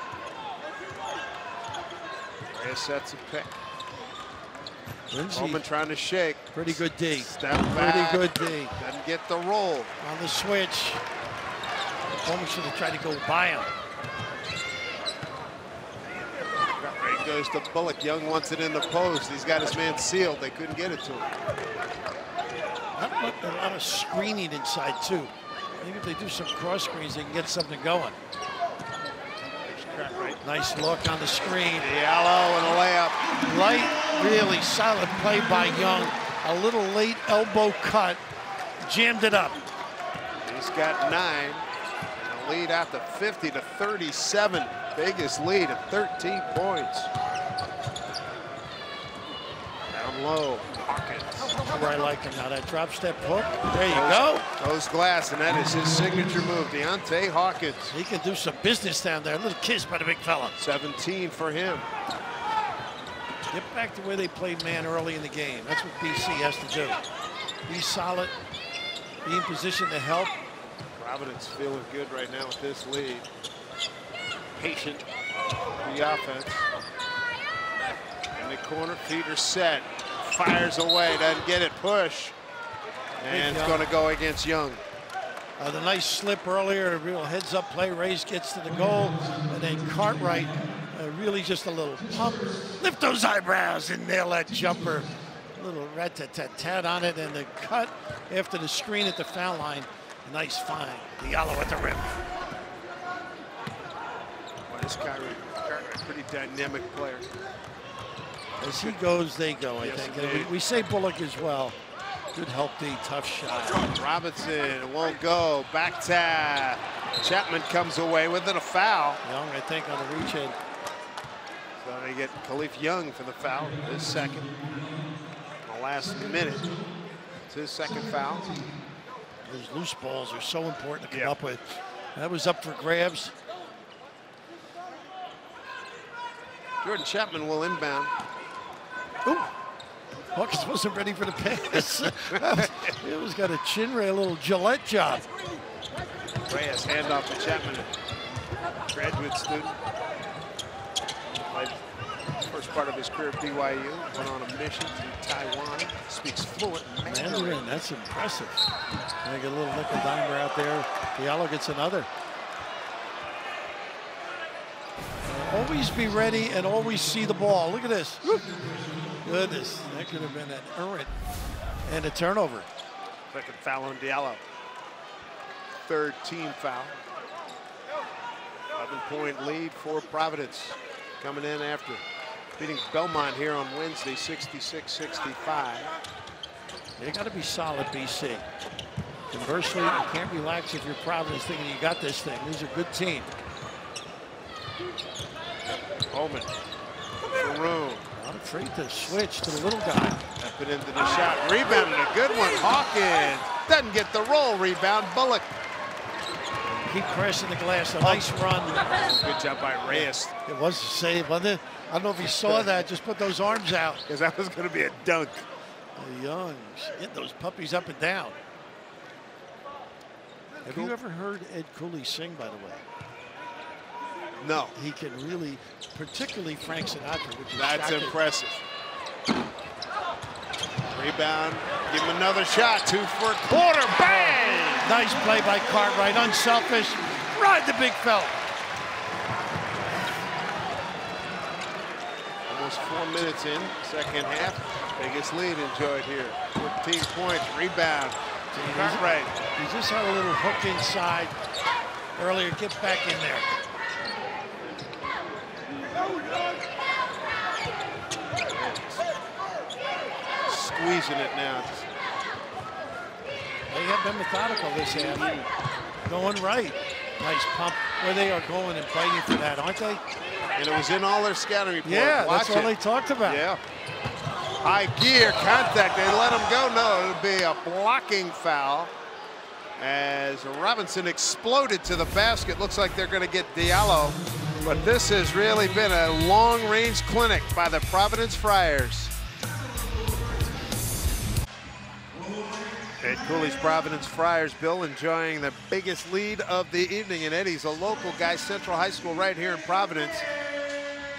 Reyes sets a pick. Lindsay, Bowman trying to shake. pretty good D. Step back. Pretty good D. Doesn't get the roll. On the switch. Bowman should have tried to go by him. Right goes to Bullock. Young wants it in the post. He's got his man sealed. They couldn't get it to him. A lot of screening inside too. I think if they do some cross screens, they can get something going. Right. Nice look on the screen. Diallo and a layup. Light, really solid play by Young. A little late elbow cut. Jammed it up. He's got 9. The lead out to 50-37. Biggest lead at 13 points. Down low. Hawkins. Where I like him now, that drop step hook. There you go. Goes glass, and that is his signature move. Deontay Hawkins. He can do some business down there. A little kiss by the big fella. 17 for him. Get back to where they played man early in the game. That's what BC has to do. Be solid, be in position to help. Providence feeling good right now with this lead. Patient, the offense. In the corner, feet are set. Fires away, doesn't get it, push. And it's going to go against Young. The nice slip earlier, a real heads-up play. Reyes gets to the goal, and then Cartwright, really just a little pump. Lift those eyebrows and nail that jumper. A little rat-tat-tat on it, and the cut after the screen at the foul line. Nice find. Diallo at the rim. Well, this Cartwright, pretty dynamic player. As he goes, they go, I think. And we say Bullock as well. Good help D, tough shot. Robinson won't go. Back tap. Chapman comes away with it, a foul. Young, I think, on the reach in. So they get Khalif Young for the foul, his second. In the last minute, it's his second foul. Those loose balls are so important to come up with. That was up for grabs. Jordan Chapman will inbound. Ooh. Hawkins wasn't ready for the pass. He was got a chin ray, a little Gillette job. Reyes handoff to Chapman, graduate student. Played first part of his career at BYU. Went on a mission to Taiwan. Speaks fluent Mandarin. That's impressive. They get a little nickel dimer out there. Diallo gets another. Always be ready and always see the ball. Look at this. Goodness, that could have been an errant and a turnover. Second foul on Diallo. Third team foul. 11-point lead for Providence coming in after beating Belmont here on Wednesday, 66-65. They got to be solid, BC. Conversely, you can't relax if you're Providence thinking you got this thing. These are a good team. Bowman, Maroon. Not afraid to switch to the little guy. Up and into the shot. Rebound and a good one. Hawkins doesn't get the roll. Rebound, Bullock. Keep pressing the glass. A nice run. Good job by Reyes. It was a save, wasn't it? I don't know if you saw that. Just put those arms out. Because that was going to be a dunk. The Youngs getting those puppies up and down. Have you ever heard Ed Cooley sing, by the way? No. He can really, particularly Frank Sinatra, which is That's shocking. impressive. Rebound. Give him another shot. 2 for a quarter. Bang! Nice play by Cartwright. Unselfish. Ride the big fella. Almost 4 minutes in, second half. Biggest lead enjoyed here. 14 points. Rebound. Cartwright. He just had a little hook inside earlier. Get back in there. Squeezing it now. They have been methodical this half. Going right. Nice pump. Where they are going and fighting for that, aren't they? And it was in all their scouting reports. Yeah, Watch that's all it. they talked about. Yeah. High gear contact. They let him go. No, it would be a blocking foul as Robinson exploded to the basket. Looks like they're going to get Diallo. But this has really been a long-range clinic by the Providence Friars. Ed Cooley's Providence Friars, Bill, enjoying the biggest lead of the evening. And Eddie's a local guy, Central High School right here in Providence.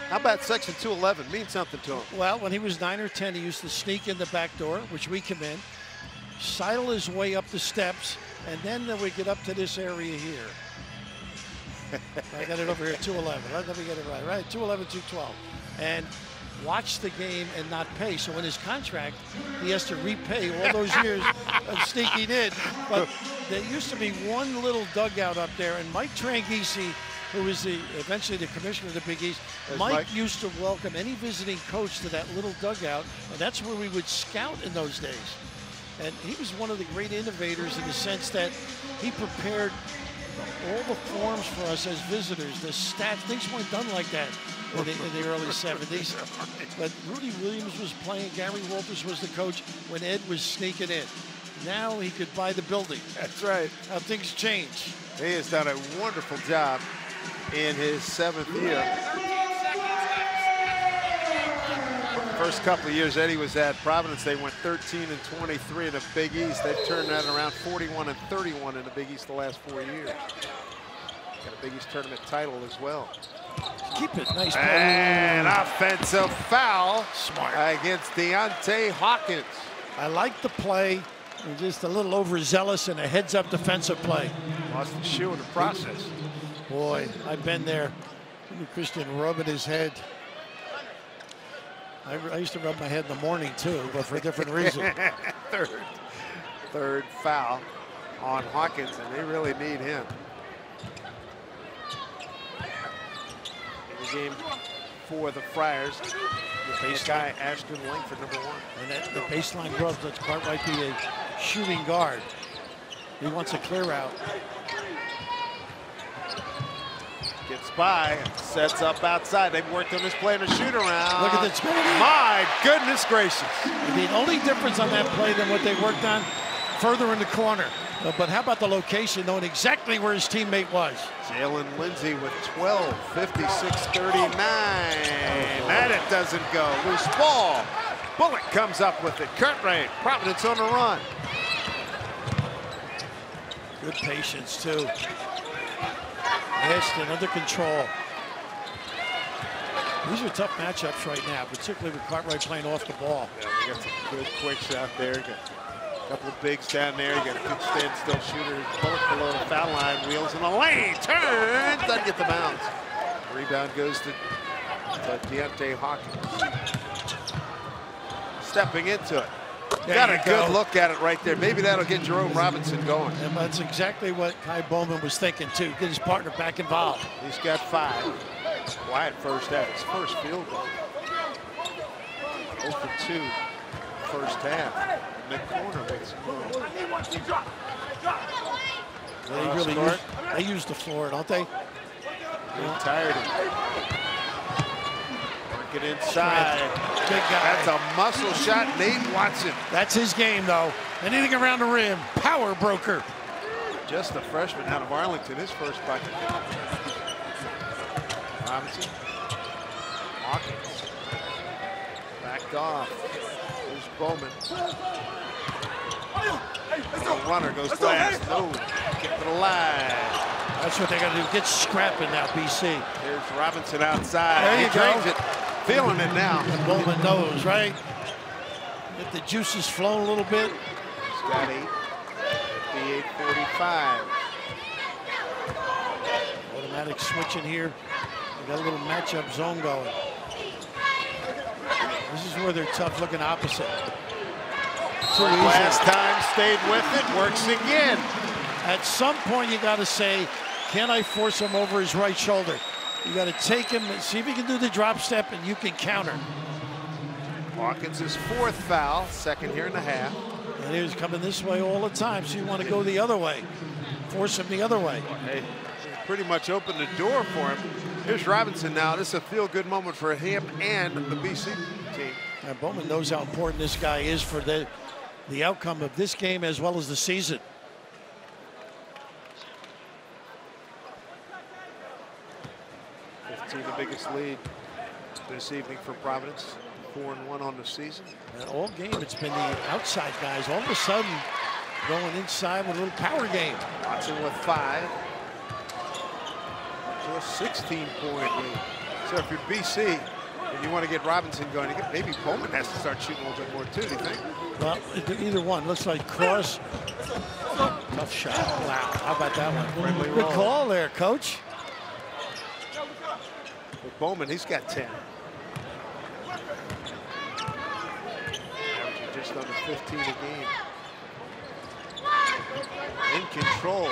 How about Section 211? Means something to him. Well, when he was 9 or 10, he used to sneak in the back door, which we come in, sidle his way up the steps, and then we get up to this area here. I got it over here, 211. Let me get it right. Right, 211, 212. And watch the game and not pay. So in his contract, he has to repay all those years of sneaking in. But there used to be one little dugout up there, and Mike Tranghese, who is eventually the commissioner of the Big East, Mike used to welcome any visiting coach to that little dugout, and that's where we would scout in those days. And he was one of the great innovators in the sense that he prepared all the forms for us as visitors, the stats. Things weren't done like that in the early 70s. But Rudy Williams was playing, Gary Walters was the coach when Ed was sneaking in. Now he could buy the building. That's right. How things change. He has done a wonderful job in his 7th year. First couple of years Eddie was at Providence, they went 13-23 in the Big East. They've turned that around 41-31 in the Big East the last 4 years. Got a Big East tournament title as well. Keep it nice. And offensive foul. Smart. Against Deontay Hawkins. I like the play. He's just a little overzealous in a heads-up defensive play. Lost the shoe in the process. Boy, I've been there. Christian rubbing his head. I used to rub my head in the morning too, but for a different reason. Third foul on Hawkins, and they really need him. In the game for the Friars, the base guy Ashton Langford, #1. And the baseline growth lets Cartwright be a shooting guard. He wants a clear out. Gets by, sets up outside. They've worked on this play in a shoot around. Look at this. My goodness gracious. The only difference on that play than what they worked on further in the corner. But how about the location, knowing exactly where his teammate was? Jalen Lindsey with 12, 56-39. That it doesn't go. Loose ball. Bullock comes up with it. Cartwright, Providence on the run. Good patience, too. Ashton under control. These are tough matchups right now, particularly with Cartwright playing off the ball. Yeah, we got some good quick shot there. Got a couple of bigs down there. You got a good standstill shooter. Bullock below the foul line. Wheels in the lane. Turns. Doesn't get the bounce. Rebound goes to Deontay Hawkins. Stepping into it. Got a good look at it right there. Maybe that'll get Jerome Robinson going. And that's exactly what Ky Bowman was thinking, too. Get his partner back involved. He's got 5. Quiet first half. His first field goal. 0 for 2 first half. In the corner with some They really use the floor, don't they? Getting tired of it. Work it inside. Big guy. That's a muscle shot, Nate Watson. That's his game, though. Anything around the rim, power broker. Just a freshman out of Arlington, his first bucket. Robinson. Hawkins. Backed off. There's Bowman. The runner goes last. No. Kept it alive. That's what they got to do. Get scrapping now, BC. Here's Robinson outside. There you he drains it. Feeling it now. And Bowman knows, right? Get the juices flowing a little bit. He's got 8. 58-45. Automatic switching here. They got a little matchup zone going. This is where they're tough looking opposite. Last time stayed with it, works again. At some point you got to say, can I force him over his right shoulder? You got to take him and see if he can do the drop step and you can counter. Hawkins' 4th foul, second here in the half. And he was coming this way all the time, so you want to go the other way. Force him the other way. Hey, pretty much opened the door for him. Here's Robinson now. This is a feel-good moment for him and the BC team. And Bowman knows how important this guy is for the outcome of this game as well as the season. The biggest lead this evening for Providence. 4-1 on the season. And all game, it's been the outside guys. All of a sudden, going inside with a little power game. Watson with 5. To a 16-point lead. So if you're BC and you want to get Robinson going, maybe Bowman has to start shooting a little bit more too, do you think? Well, either one. Looks like Cross. Tough shot. Wow, how about that one? Good call there, Coach. With Bowman, he's got 10. Averaging just under 15 a game. In control,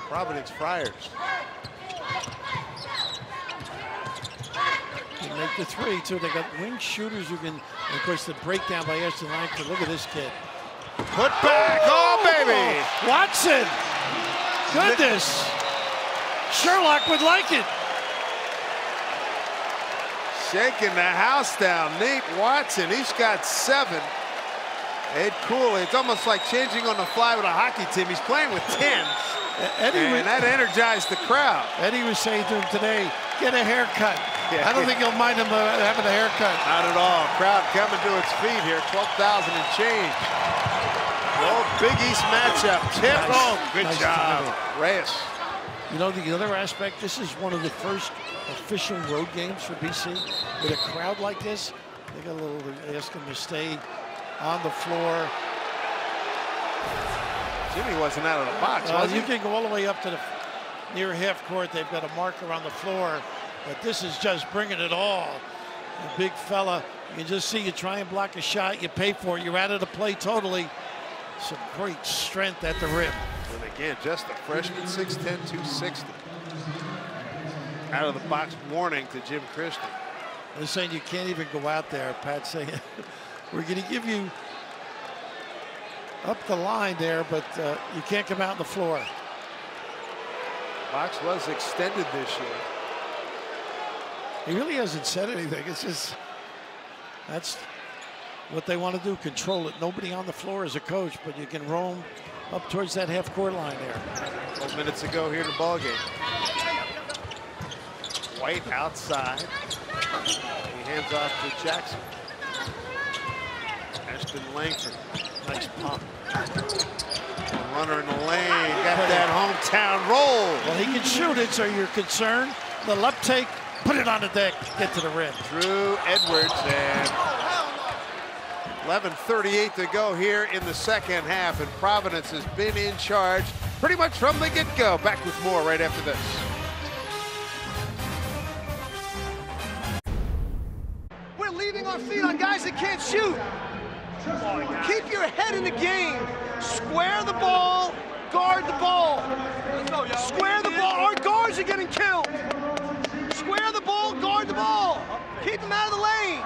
Providence Friars. They make the 3, too. They got wing shooters who can, and of course, the breakdown by Ashton Langford. Look at this kid. Put back, oh, baby! Watson! Goodness! Sherlock would like it. Shaking the house down, Nate Watson. He's got 7. Ed Cooley, it's almost like changing on the fly with a hockey team. He's playing with 10. And that energized the crowd. Eddie was saying to him today, get a haircut. Yeah, I don't think he'll mind him having a haircut. Not at all. Crowd coming to its feet here. 12,000 and change. The old Big East matchup. Tip. Nice. Oh, good job. Reyes. You know, the other aspect, this is one of the first official road games for BC. With a crowd like this, they got a little, they ask them to stay on the floor. Jimmy wasn't out of the box, was he? You can go all the way up to the near half court. They've got a marker on the floor, but this is just bringing it all. The big fella, you can just see you try and block a shot, you pay for it, you're out of the play totally. Some great strength at the rim. And again, just a freshman, 6'10", 260. Out of the box warning to Jim Christian. They're saying you can't even go out there. Pat's saying, we're going to give you up the line there, but you can't come out on the floor. Box was extended this year. He really hasn't said anything. It's just, that's what they want to do, control it. Nobody on the floor as a coach, but you can roam up towards that half-court line there. 12 minutes ago here in the ballgame. White outside. He hands off to Jackson. Ashton Langford. Nice pump. Runner in the lane. Got that hometown roll. Well, he can shoot it, so you're concerned. The up take, put it on the deck, get to the rim. Drew Edwards, and 11:38 to go here in the second half, and Providence has been in charge pretty much from the get-go. Back with more right after this. guys that can't shoot. Keep your head in the game. Square the ball, guard the ball. Square the ball. Our guards are getting killed. Square the ball, guard the ball. Keep them out of the lane.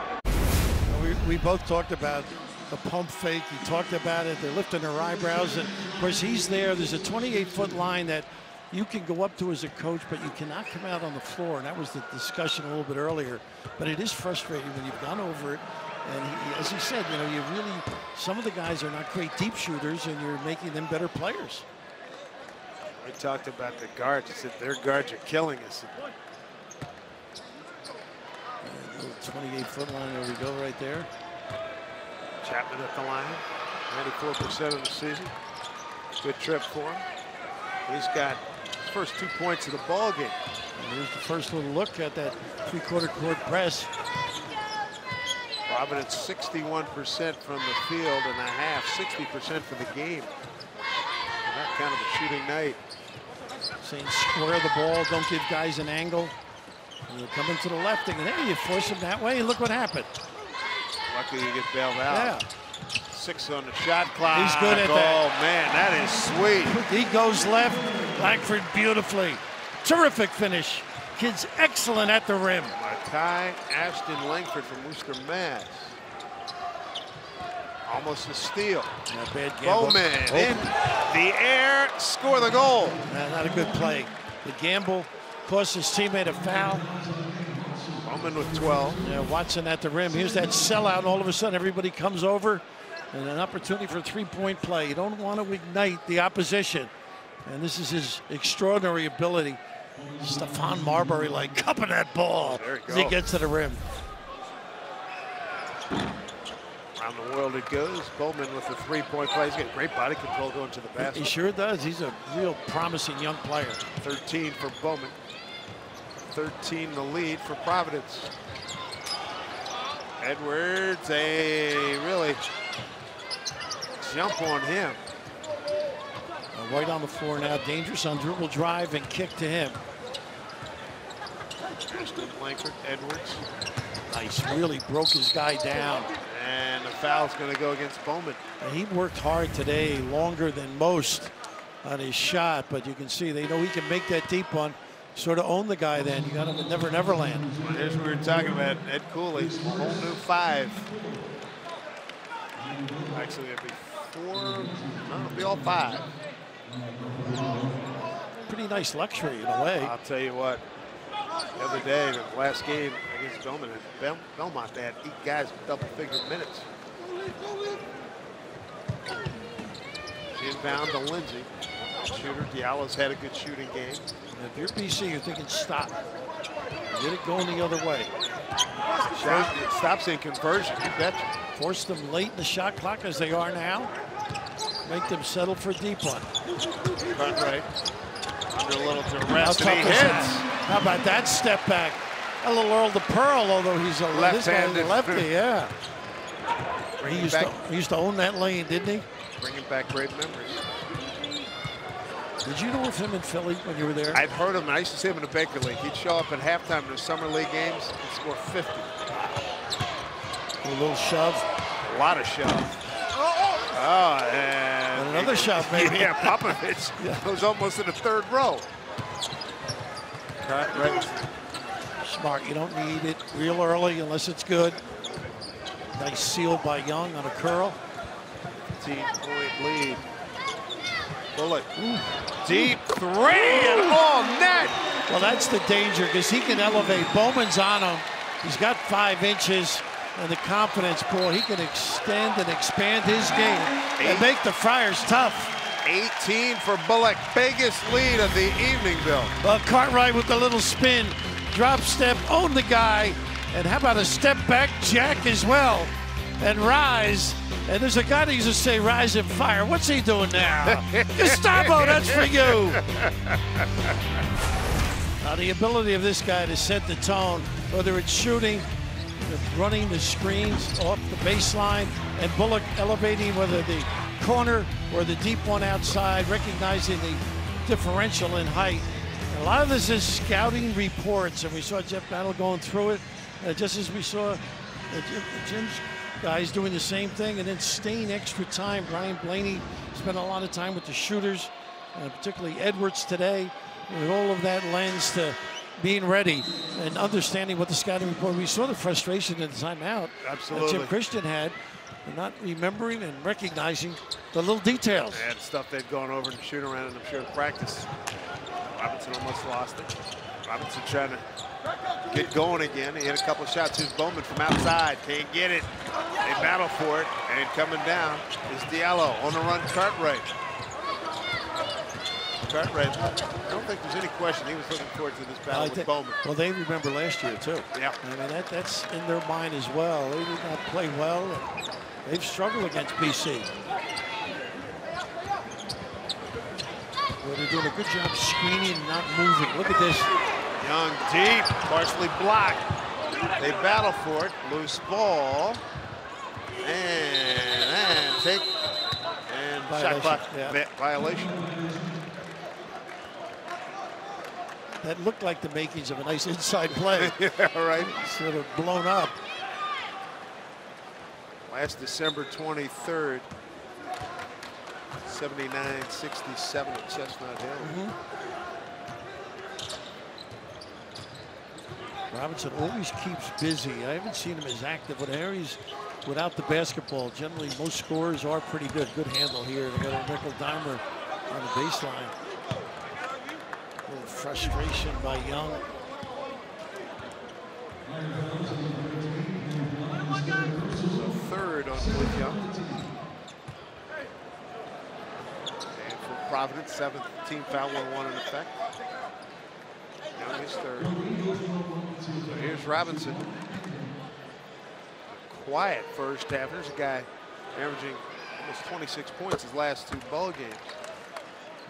We both talked about the pump fake. He talked about it. They're lifting their eyebrows. And, of course, he's there. There's a 28-foot line that you can go up to as a coach, but you cannot come out on the floor. And that was the discussion a little bit earlier. But it is frustrating when you've gone over it. And as he said, you know, some of the guys are not great deep shooters, and you're making them better players. We talked about the guards. He said their guards are killing us. 28-foot line, there we go, right there. Chapman at the line, 94% of the season. Good trip for him. He's got his first 2 points of the ball game. And here's the first little look at that three-quarter court press. Providence 61% from the field and a half, 60% for the game. And that kind of a shooting night. Saying square the ball, don't give guys an angle. And you're coming to the left, and hey, you force them that way, and look what happened. Lucky you get bailed out. Yeah. 6 on the shot clock. He's good at that. Oh, man, that is sweet. He goes left, Langford beautifully. Terrific finish. Kid's excellent at the rim. Makai Ashton Langford from Worcester, Mass. Almost a steal. Not bad gamble. Bowman in the air, score the goal. Not a good play. The gamble cost his teammate a foul. Bowman with 12. Yeah, Watson at the rim. Here's that sellout, and all of a sudden everybody comes over, and an opportunity for a three-point play. You don't want to ignite the opposition, and this is his extraordinary ability. Stephon Marbury like cupping that ball as he gets to the rim. Around the world it goes. Bowman with the three-point play. He's got great body control going to the basket. He sure does. He's a real promising young player. 13 for Bowman. 13 the lead for Providence. Edwards, they really jump on him. White on the floor now, dangerous on dribble drive and kick to him. Ashton Langford, Edwards. Nice, really broke his guy down. And the foul's going to go against Bowman. And he worked hard today, longer than most on his shot, but you can see they know he can make that deep one. Sort of own the guy then. You got him in Never Never Land. There's what we were talking about, Ed Cooley, whole new 5. Actually, it'll be 4, no, it'll be all 5. Pretty nice luxury in a way. I'll tell you what, the other day, the last game against Bowman at Belmont, they had 8 guys with double-figure minutes. Inbound to Lindsay. Shooter, Diallo's had a good shooting game. And if you're BC, you're thinking stop. Get it going the other way. Shot, stops in conversion, you betcha. Force them late in the shot clock as they are now. Make them settle for a deep one. Right. Under a little duress, and he hits. How about that step back? A little Earl the Pearl, although he's a left-handed lefty, yeah. He used to own that lane, didn't he? Bringing back great memories. Did you know of him in Philly when you were there? I've heard him. I used to see him in the Baker League. He'd show up at halftime in the summer league games and score 50. A little shove. A lot of shove. Oh, and another shove, maybe. Yeah, Popovich was almost in the 3rd row. Right. Smart. You don't need it real early unless it's good. Nice seal by Young on a curl. 15-point lead. Bullock. Deep 3 and all net. Well, that's the danger because he can elevate. Bowman's on him. He's got 5 inches. And the confidence, boy, he can extend and expand his game and make the Friars tough. 18 for Bullock, biggest lead of the evening, Bill. Well, Cartwright with the little spin, drop step, own the guy, and how about a step back jack as well, and rise. And there's a guy that used to say rise and fire. What's he doing now? Gustavo, that's for you. Now, the ability of this guy to set the tone, whether it's shooting, running the screens off the baseline, and Bullock elevating whether the corner or the deep one outside, recognizing the differential in height. And a lot of this is scouting reports, and we saw Jeff Battle going through it, just as we saw Jim's guys doing the same thing and then staying extra time. Brian Blaney spent a lot of time with the shooters, particularly Edwards today. With all of that lens to being ready and understanding what the scouting report. We saw the frustration in the timeout that Jim Christian had, and not remembering and recognizing the little details. And stuff they'd gone over to shoot around, and I'm sure in practice. Robinson almost lost it. Robinson trying to get going again. He hit a couple of shots. Here's Bowman from outside. Can't get it. They battle for it. And coming down is Diallo on the run. Cartwright. Cartwright, I don't think there's any question he was looking forward to this battle with Bowman. Well, they remember last year, too. Yeah. I mean, that's in their mind as well. They did not play well. And they've struggled against BC. Well, they're doing a good job screening and not moving. Look at this. Young deep, partially blocked. They battle for it. Loose ball. And take. And shot clock violation. That looked like the makings of a nice inside play. Yeah, right. Sort of blown up. Last December 23rd. 79-67 at Chestnut Hill. Robinson always keeps busy. I haven't seen him as active when Harry's without the basketball. Generally, most scorers are pretty good. Good handle here. They got a nickel dimer on the baseline. A little frustration by Young. Third on Cliff Young. And for Providence, 7th team foul, 1-1 in effect. Young is third. So here's Robinson. Quiet first half. There's a guy averaging almost 26 points his last 2 ball games.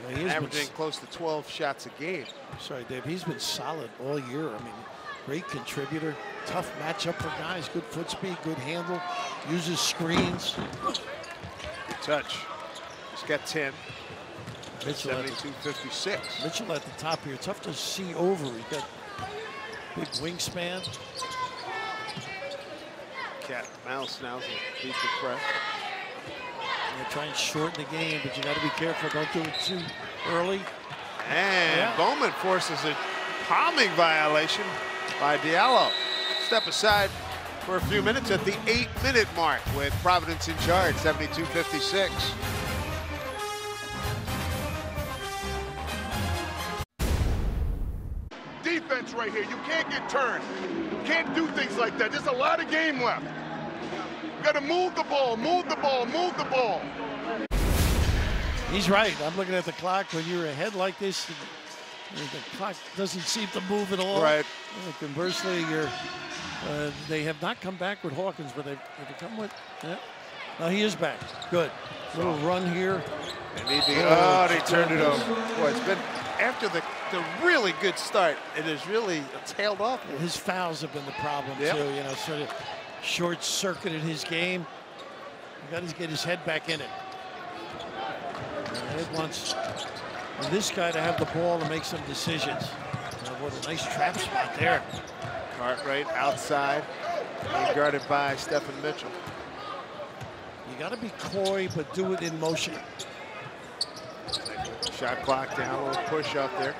Yeah, averaging close to 12 shots a game. Sorry, Dave. He's been solid all year. I mean, great contributor. Tough matchup for guys. Good foot speed, good handle. Uses screens. Good touch. He's got 10. Mitchell 72-56. Mitchell at the top here. Tough to see over. He's got big wingspan. Cat mouse now beat the press. They try and shorten the game, but you got to be careful. Don't do it too early. And Bowman forces a palming violation by Diallo. Step aside for a few minutes at the 8-minute mark with Providence in charge, 72-56. Defense right here. You can't get turned. You can't do things like that. There's a lot of game left. You got to move the ball, move the ball, move the ball. He's right. I'm looking at the clock. When you're ahead like this, the clock doesn't seem to move at all. Right. Conversely, they have not come back with Hawkins, but they've come with. Yeah. No, he is back. Good. Little run here. They turned it over. Boy, it's been after the really good start. It has really tailed off. His fouls have been the problem too. You know, sort of short-circuited his game. He got to get his head back in it. It wants this guy to have the ball to make some decisions. What a nice trap spot there. Cartwright outside, guarded by Stephen Mitchell. You got to be coy, but do it in motion. Shot clock down, a little push up there.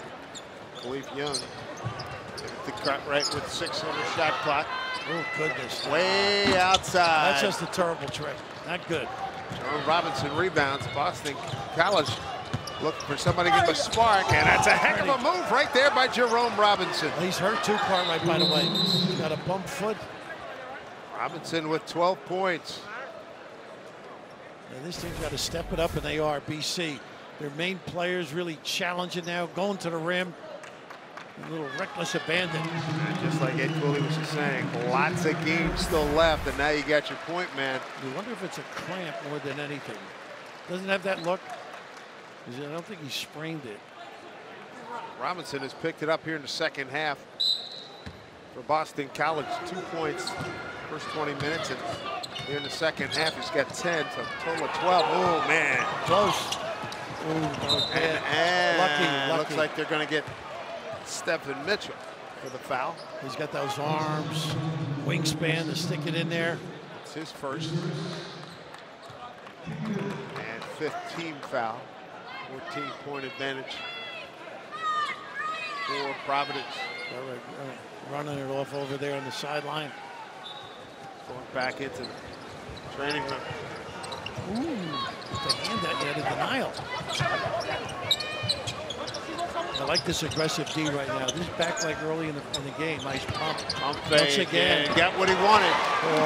Khalif Young. The Cartwright with 6 on the shot clock. Oh, goodness. Way outside. That's just a terrible trick. Not good. Jerome Robinson rebounds. Boston College looking for somebody to give him a spark, and that's a heck of a move right there by Jerome Robinson. He's hurt too, Cartwright, by the way. He's got a bump foot. Robinson with 12 points. And this team's got to step it up, and they are. BC. Their main players really challenging now, going to the rim. A little reckless abandon. And just like Ed Cooley was just saying, lots of games still left, and now you got your point man. You wonder if it's a cramp more than anything. Doesn't have that look. I don't think he sprained it. Robinson has picked it up here in the second half for Boston College. 2 points, first 20 minutes, and here in the second half he's got 10, so a total of 12. Oh man, close. Ooh, and lucky. Looks like they're going to get Stephen Mitchell. for the foul. He's got those arms, wingspan to stick it in there. It's his first. And 5th team foul. 14-point advantage for Providence. Running it off over there on the sideline. Going back into the training room. Ooh, the hand that he had a denial. I like this aggressive D right now. This is back like early in the game. Nice pump. Pump fake. Once again. Got what he wanted.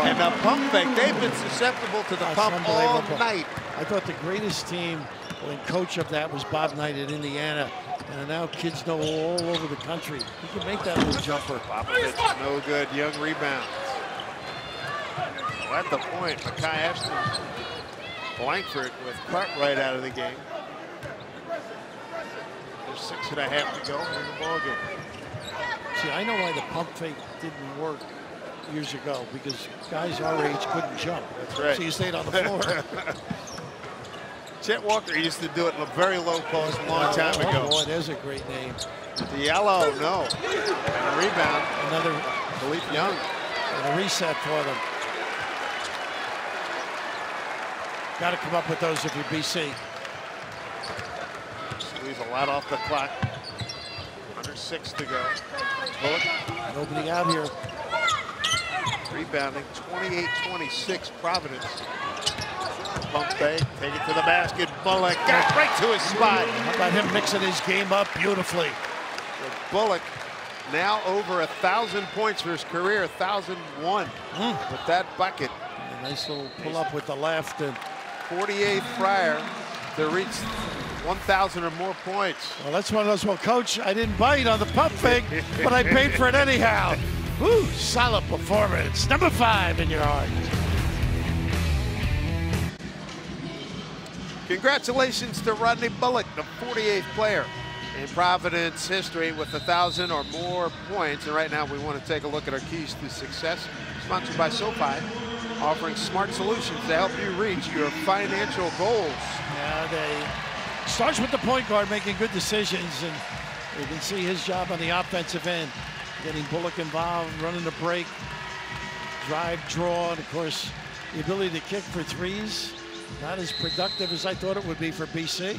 And the pump fake. They've been susceptible to the pump all night. I thought the greatest team and coach of that was Bob Knight at Indiana. And now kids know all over the country. He can make that little jumper. Popovich, no good. Young rebounds. Well, at the point, Makai Ashton, Blankford with Cartwright out of the game. There's 6.5 to go in the ballgame. See, I know why the pump fake didn't work years ago, because guys our age couldn't jump. That's right. So you stayed on the floor. Chet Walker used to do it in a very low post a long time ago. Boy, there's a great name. Diallo, no. And a rebound. Another Khalif Young. And a reset for them. Got to come up with those if you're BC. Squeeze a lot off the clock. Under 6 to go. Bullock. Nobody out here. Rebounding, 28-26 Providence. Pump fake, take it to the basket. Bullock got right to his spot. How about him mixing his game up beautifully? So Bullock now over 1,000 points for his career, 1,001 with that bucket. A nice little pull up with the left. And 48 prior to reach 1,000 or more points. well, that's one of those, well, coach, I didn't bite on the pump fake, but I paid for it anyhow. Woo, solid performance. Number 5 in your heart. Congratulations to Rodney Bullock, the 48th player in Providence history with 1,000 or more points. And right now we want to take a look at our keys to success, sponsored by SoFi, offering smart solutions to help you reach your financial goals. Yeah, they starts with the point guard making good decisions, and you can see his job on the offensive end, getting Bullock involved, running the break, drive, draw, and of course the ability to kick for threes. Not as productive as I thought it would be for BC.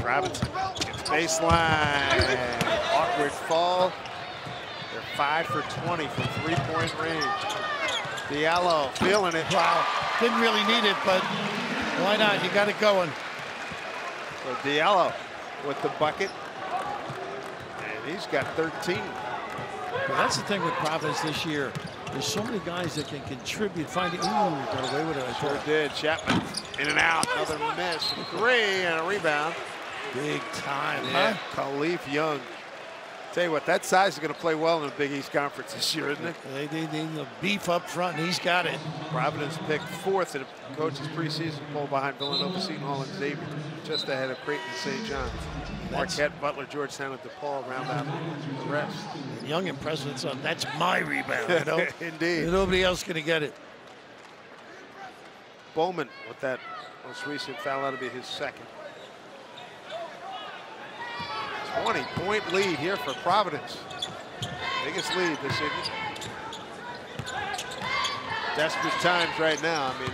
Robinson gets baseline. Awkward fall. They're 5 for 20 from 3-point range. Diallo feeling it. Wow, didn't really need it, but why not? You got it going. So Diallo with the bucket. And he's got 13. Well, that's the thing with Providence this year. There's so many guys that can contribute. Finding, ooh, got away with it. Sure did. Chapman in and out. Another miss. 3 and a rebound. Big time, Yeah. huh? Khalif Young. Tell you what, that size is going to play well in the Big East Conference this year, isn't it? They need the beef up front, and he's got it. Providence picked 4th in the coach's preseason poll behind Villanova, Seton Hall, and Xavier, just ahead of Creighton and St. John's. Marquette, Butler, Georgetown, and DePaul round out the rest. Young and President's on. That's my rebound, you know? Indeed. Nobody else going to get it. Bowman with that most recent foul, that'll be his second. 20-point lead here for Providence. Biggest lead this evening. Desperate times right now. I mean,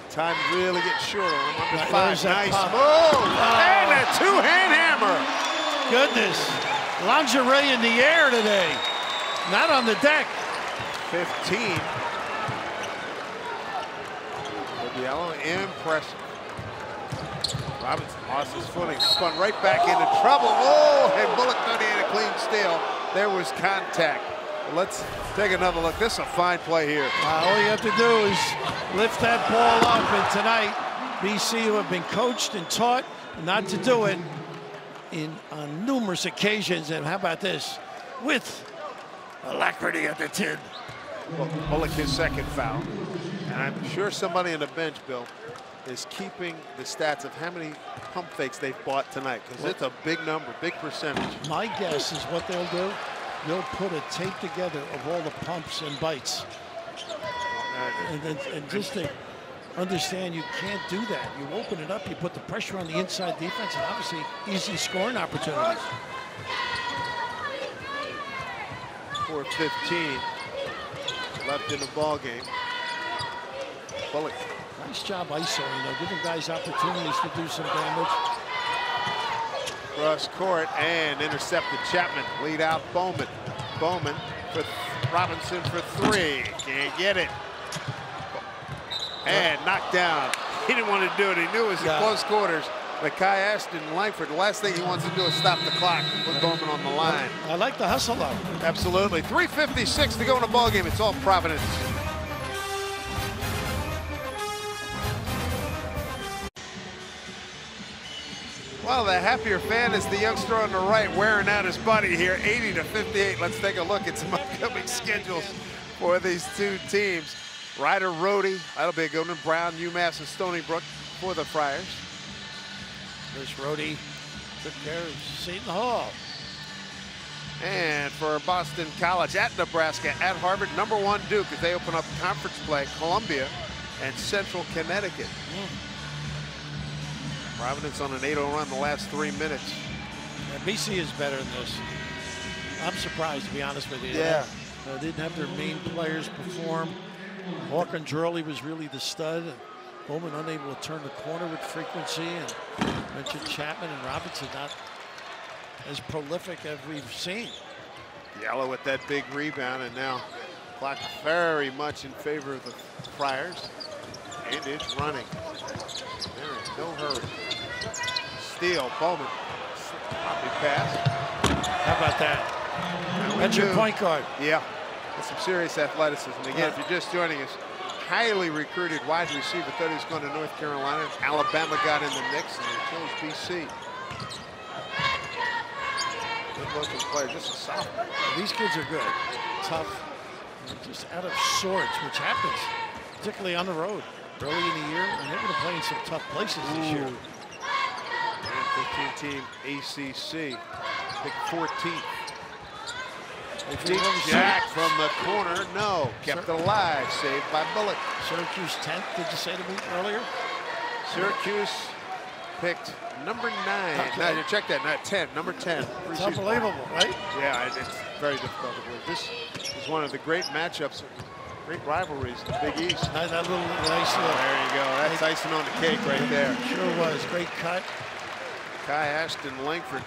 time really getting short on them. Under 5. Nice move. And a 2-hand hammer. Goodness. Lingerie in the air today. Not on the deck. 15. Diallo, impressive. Robinson lost his footing, spun right back into trouble. Oh, and Bullock thought he had a clean steal. There was contact. Let's take another look. This is a fine play here. All you have to do is lift that ball up. And tonight, BC, who have been coached and taught not to do it on numerous occasions. And how about this? With alacrity at the 10. Well, Bullock his second foul. And I'm sure somebody on the bench, Bill, is keeping the stats of how many pump fakes they've bought tonight, because it's a big number, big percentage. My guess is what they'll do, they'll put a tape together of all the pumps and bites. And just to understand you can't do that. You open it up, you put the pressure on the inside defense, and obviously easy scoring opportunities. 4:15 left in the ball game. Bullock. Nice job isoing, giving guys opportunities to do some damage. Cross court and intercepted Chapman. Lead out Bowman. Bowman for Robinson for 3. Can't get it. And knocked down. He didn't want to do it. He knew it was in close quarters. But Kai Ashton Langford, the last thing he wants to do is stop the clock with Bowman on the line. I like the hustle though. Absolutely. 3:56 to go in the ball game. It's all Providence. Well, the happier fan is the youngster on the right wearing out his buddy here, 80-58. Let's take a look at some upcoming schedules for these two teams. Ryder Rhodey, that'll be a good one. Brown, UMass, and Stony Brook for the Friars. Chris Rhodey took care of Seton Hall. And for Boston College at Nebraska, at Harvard, #1 Duke as they open up conference play, Columbia and Central Connecticut. Providence on an 8-0 run the last 3 minutes. Yeah, BC is better than this. I'm surprised, to be honest with you. Yeah. They didn't have their main players perform. Hawkins Hurley was really the stud. Bowman unable to turn the corner with frequency. And mentioned Chapman and Robinson not as prolific as we've seen. Yellow with that big rebound, and now clock very much in favor of the Friars. And it's running. There is no hurry. Steal, Bowman. Sloppy pass. How about that? That's your point guard. Yeah. That's some serious athleticism. Again, if you're just joining us, highly recruited wide receiver. Thought he was going to North Carolina. Alabama got in the mix, and they chose BC. Good looking player, just a sophomore. These kids are good. Tough. Just out of sorts, which happens, particularly on the road. Early in the year, and they're going to play in some tough places this year. And 15-team ACC, pick 14th. Deep Jack from the corner, no. Kept it alive, saved by Bullock. Syracuse 10th, did you say to me earlier? Syracuse picked #9. Okay. No, you check that, not 10, number 10. It's unbelievable, right? Yeah, it's very difficult to believe. This is one of the great matchups, great rivalries in the Big East. That little nice little. There you go. That's icing on the cake right there. Sure was. Great cut. Kai Ashton Langford,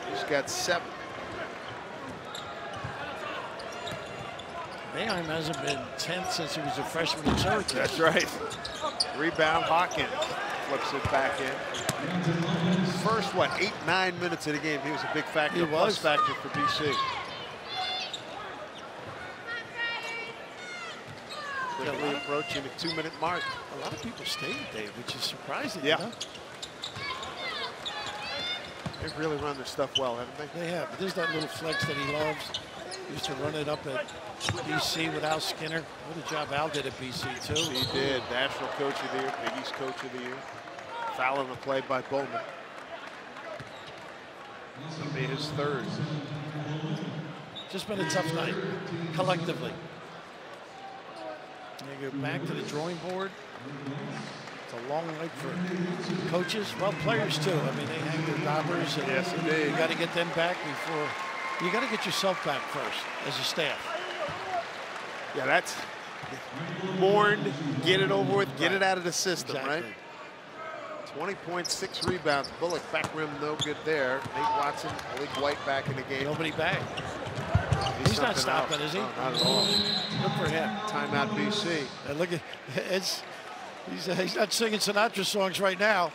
he's got 7. Boeheim hasn't been 10th since he was a freshman in Syracuse. That's right. Rebound, Hawkins flips it back in. First, 8-9 minutes of the game, he was a big factor, plus factor for BC. Quickly approaching the 2-minute mark. A lot of people stayed, Dave, which is surprising. Yeah. You know? They've really run their stuff well, haven't they? They have. But there's that little flex that he loves. He used to run it up at BC with Al Skinner. What a job Al did at BC, too. He did. National Coach of the Year, Big East Coach of the Year. Foul on the play by Bowman. It'll be his 3rd. Just been a tough night, collectively. They go back to the drawing board. It's a long night for coaches, well, players too. I mean, they hang their jobbers, and yes, indeed. You got to get them back before. You got to get yourself back first as a staff. Yeah, that's mourned, get it over with, get it out of the system, exactly. right? 20 points, 6 rebounds. Bullock back rim, no good there. Nate Watson, Malik White back in the game. Nobody back. He's not stopping, is he? No, not at all. Good for him. Timeout BC. And look at he's not singing Sinatra songs right now.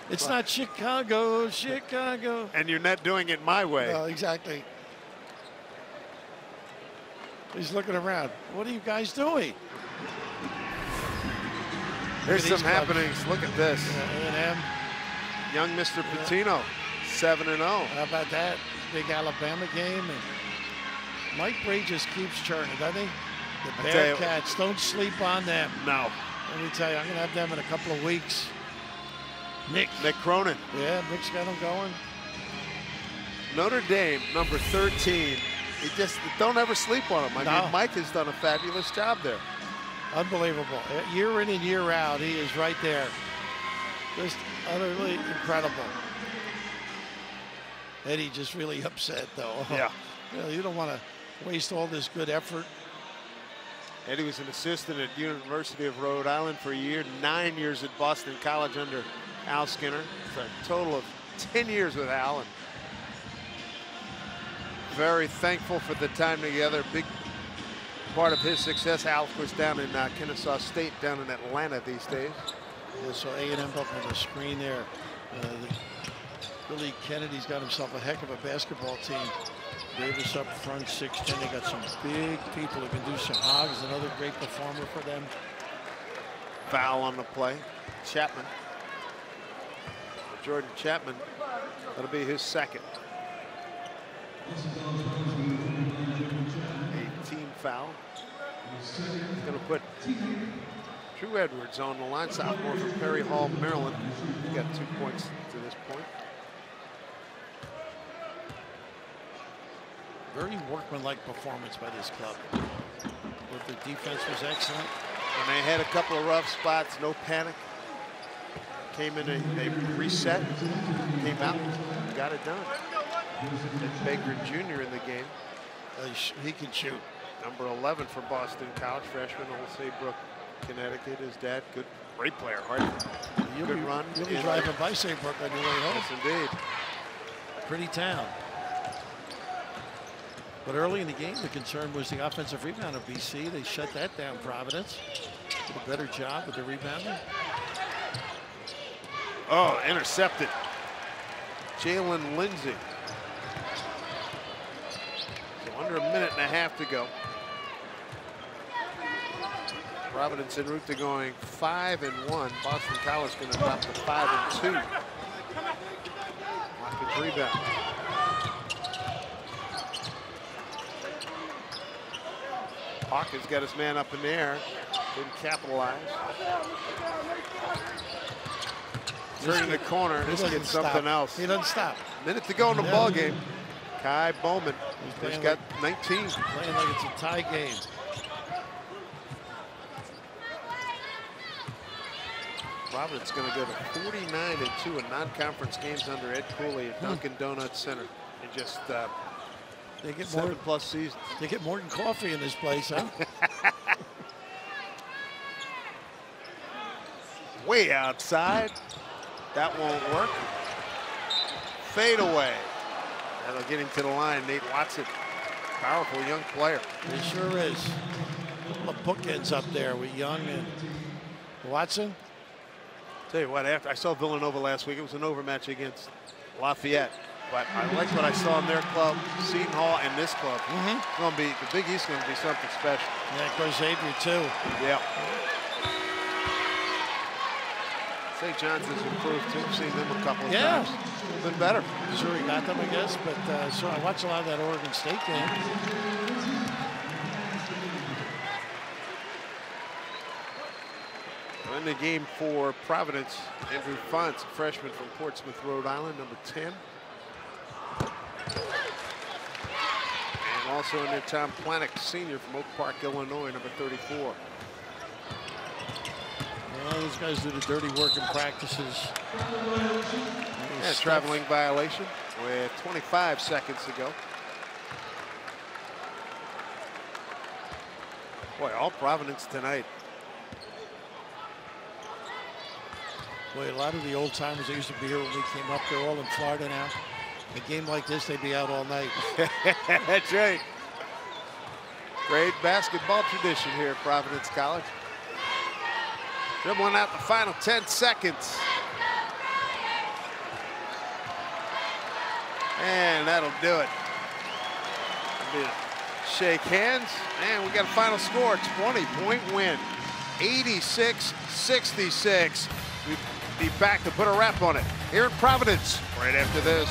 It's not Chicago, Chicago. And you're not doing it my way. No, exactly. He's looking around. What are you guys doing? There's some happenings. Look at this. A&M. Young Mr. Pitino, 7-0. How about that? Big Alabama game. And Mike Brey just keeps churning, doesn't he? The Bearcats, don't sleep on them. No. Let me tell you, I'm going to have them in a couple of weeks. Nick Cronin. Yeah, Nick's got them going. Notre Dame, number 13. Don't ever sleep on him. I mean, Mike has done a fabulous job there. Unbelievable. Year in and year out, he is right there. Just utterly incredible. Eddie just really upset, though. Yeah. You know, you don't want to waste all this good effort. Eddie was an assistant at University of Rhode Island for a year, 9 years at Boston College under Al Skinner. For a total of 10 years with Al. And very thankful for the time together. Big part of his success. Al was down in Kennesaw State, down in Atlanta these days. Yeah, so A&M up on the screen there. Billy Kennedy's got himself a heck of a basketball team. Davis up front, 6'10". They got some big people who can do some hogs. Another great performer for them. Foul on the play. Chapman. Jordan Chapman. That'll be his second. A team foul. He's going to put Drew Edwards on the line. Sophomore from Perry Hall, Maryland. He got 2 points to this point. Very workmanlike performance by this club. But the defense was excellent. And they had a couple of rough spots, no panic. Came in, they reset, came out, got it done. And Baker Jr. in the game. He can shoot. Number 11 for Boston College, freshman, Old Saybrook, Connecticut. His dad, great player, hard, good run. You'll be driving by Saybrook on your way home. Yes, indeed. Pretty town. But early in the game, the concern was the offensive rebound of BC. They shut that down. Providence did a better job with the rebounding. Oh, intercepted. Jalen Lindsay. So under a minute and a half to go. Providence en route to going 5-1. Boston College going to drop to 5-2. Watkins rebound. Hawkins got his man up in the air. Didn't capitalize. Turning the corner. This gets something else. He doesn't stop. Minute to go in the ball game. Kai Bowman. He's got 19. Playing like it's a tie game. Providence going to go to 49-2 in non-conference games under Ed Cooley at Dunkin' Donuts Center in just they get 7+ seasons. They get more than coffee in this place, huh? Way outside. That won't work. Fade away. That'll get him to the line. Nate Watson, powerful young player. He sure is. A couple of bookends up there with Young and Watson. Tell you what, after I saw Villanova last week, it was an overmatch against Lafayette. But I like what I saw in their club, Seton Hall, and this club. It's going to be, the Big East is going to be something special. Yeah, of course, Xavier too. Yeah. St. John's has improved too. I've seen them a couple of times. A little bit better. Missouri got them, I guess, but so I watched a lot of that Oregon State game. In the game for Providence, Andrew Fonts, freshman from Portsmouth, Rhode Island, number 10. And also in there, Tom Planick, senior from Oak Park, Illinois, number 34. Well, those guys do the dirty work in practices. Yeah, traveling violation with 25 seconds to go. Boy, all Providence tonight. Boy, a lot of the old timers that used to be here when we came up, they're all in Florida now. A game like this, they'd be out all night. That's right. Great basketball tradition here at Providence College. Dribbling out the final 10 seconds. And that'll do it. Shake hands, and we got a final score, 20-point win, 86-66. We'll be back to put a wrap on it here in Providence right after this.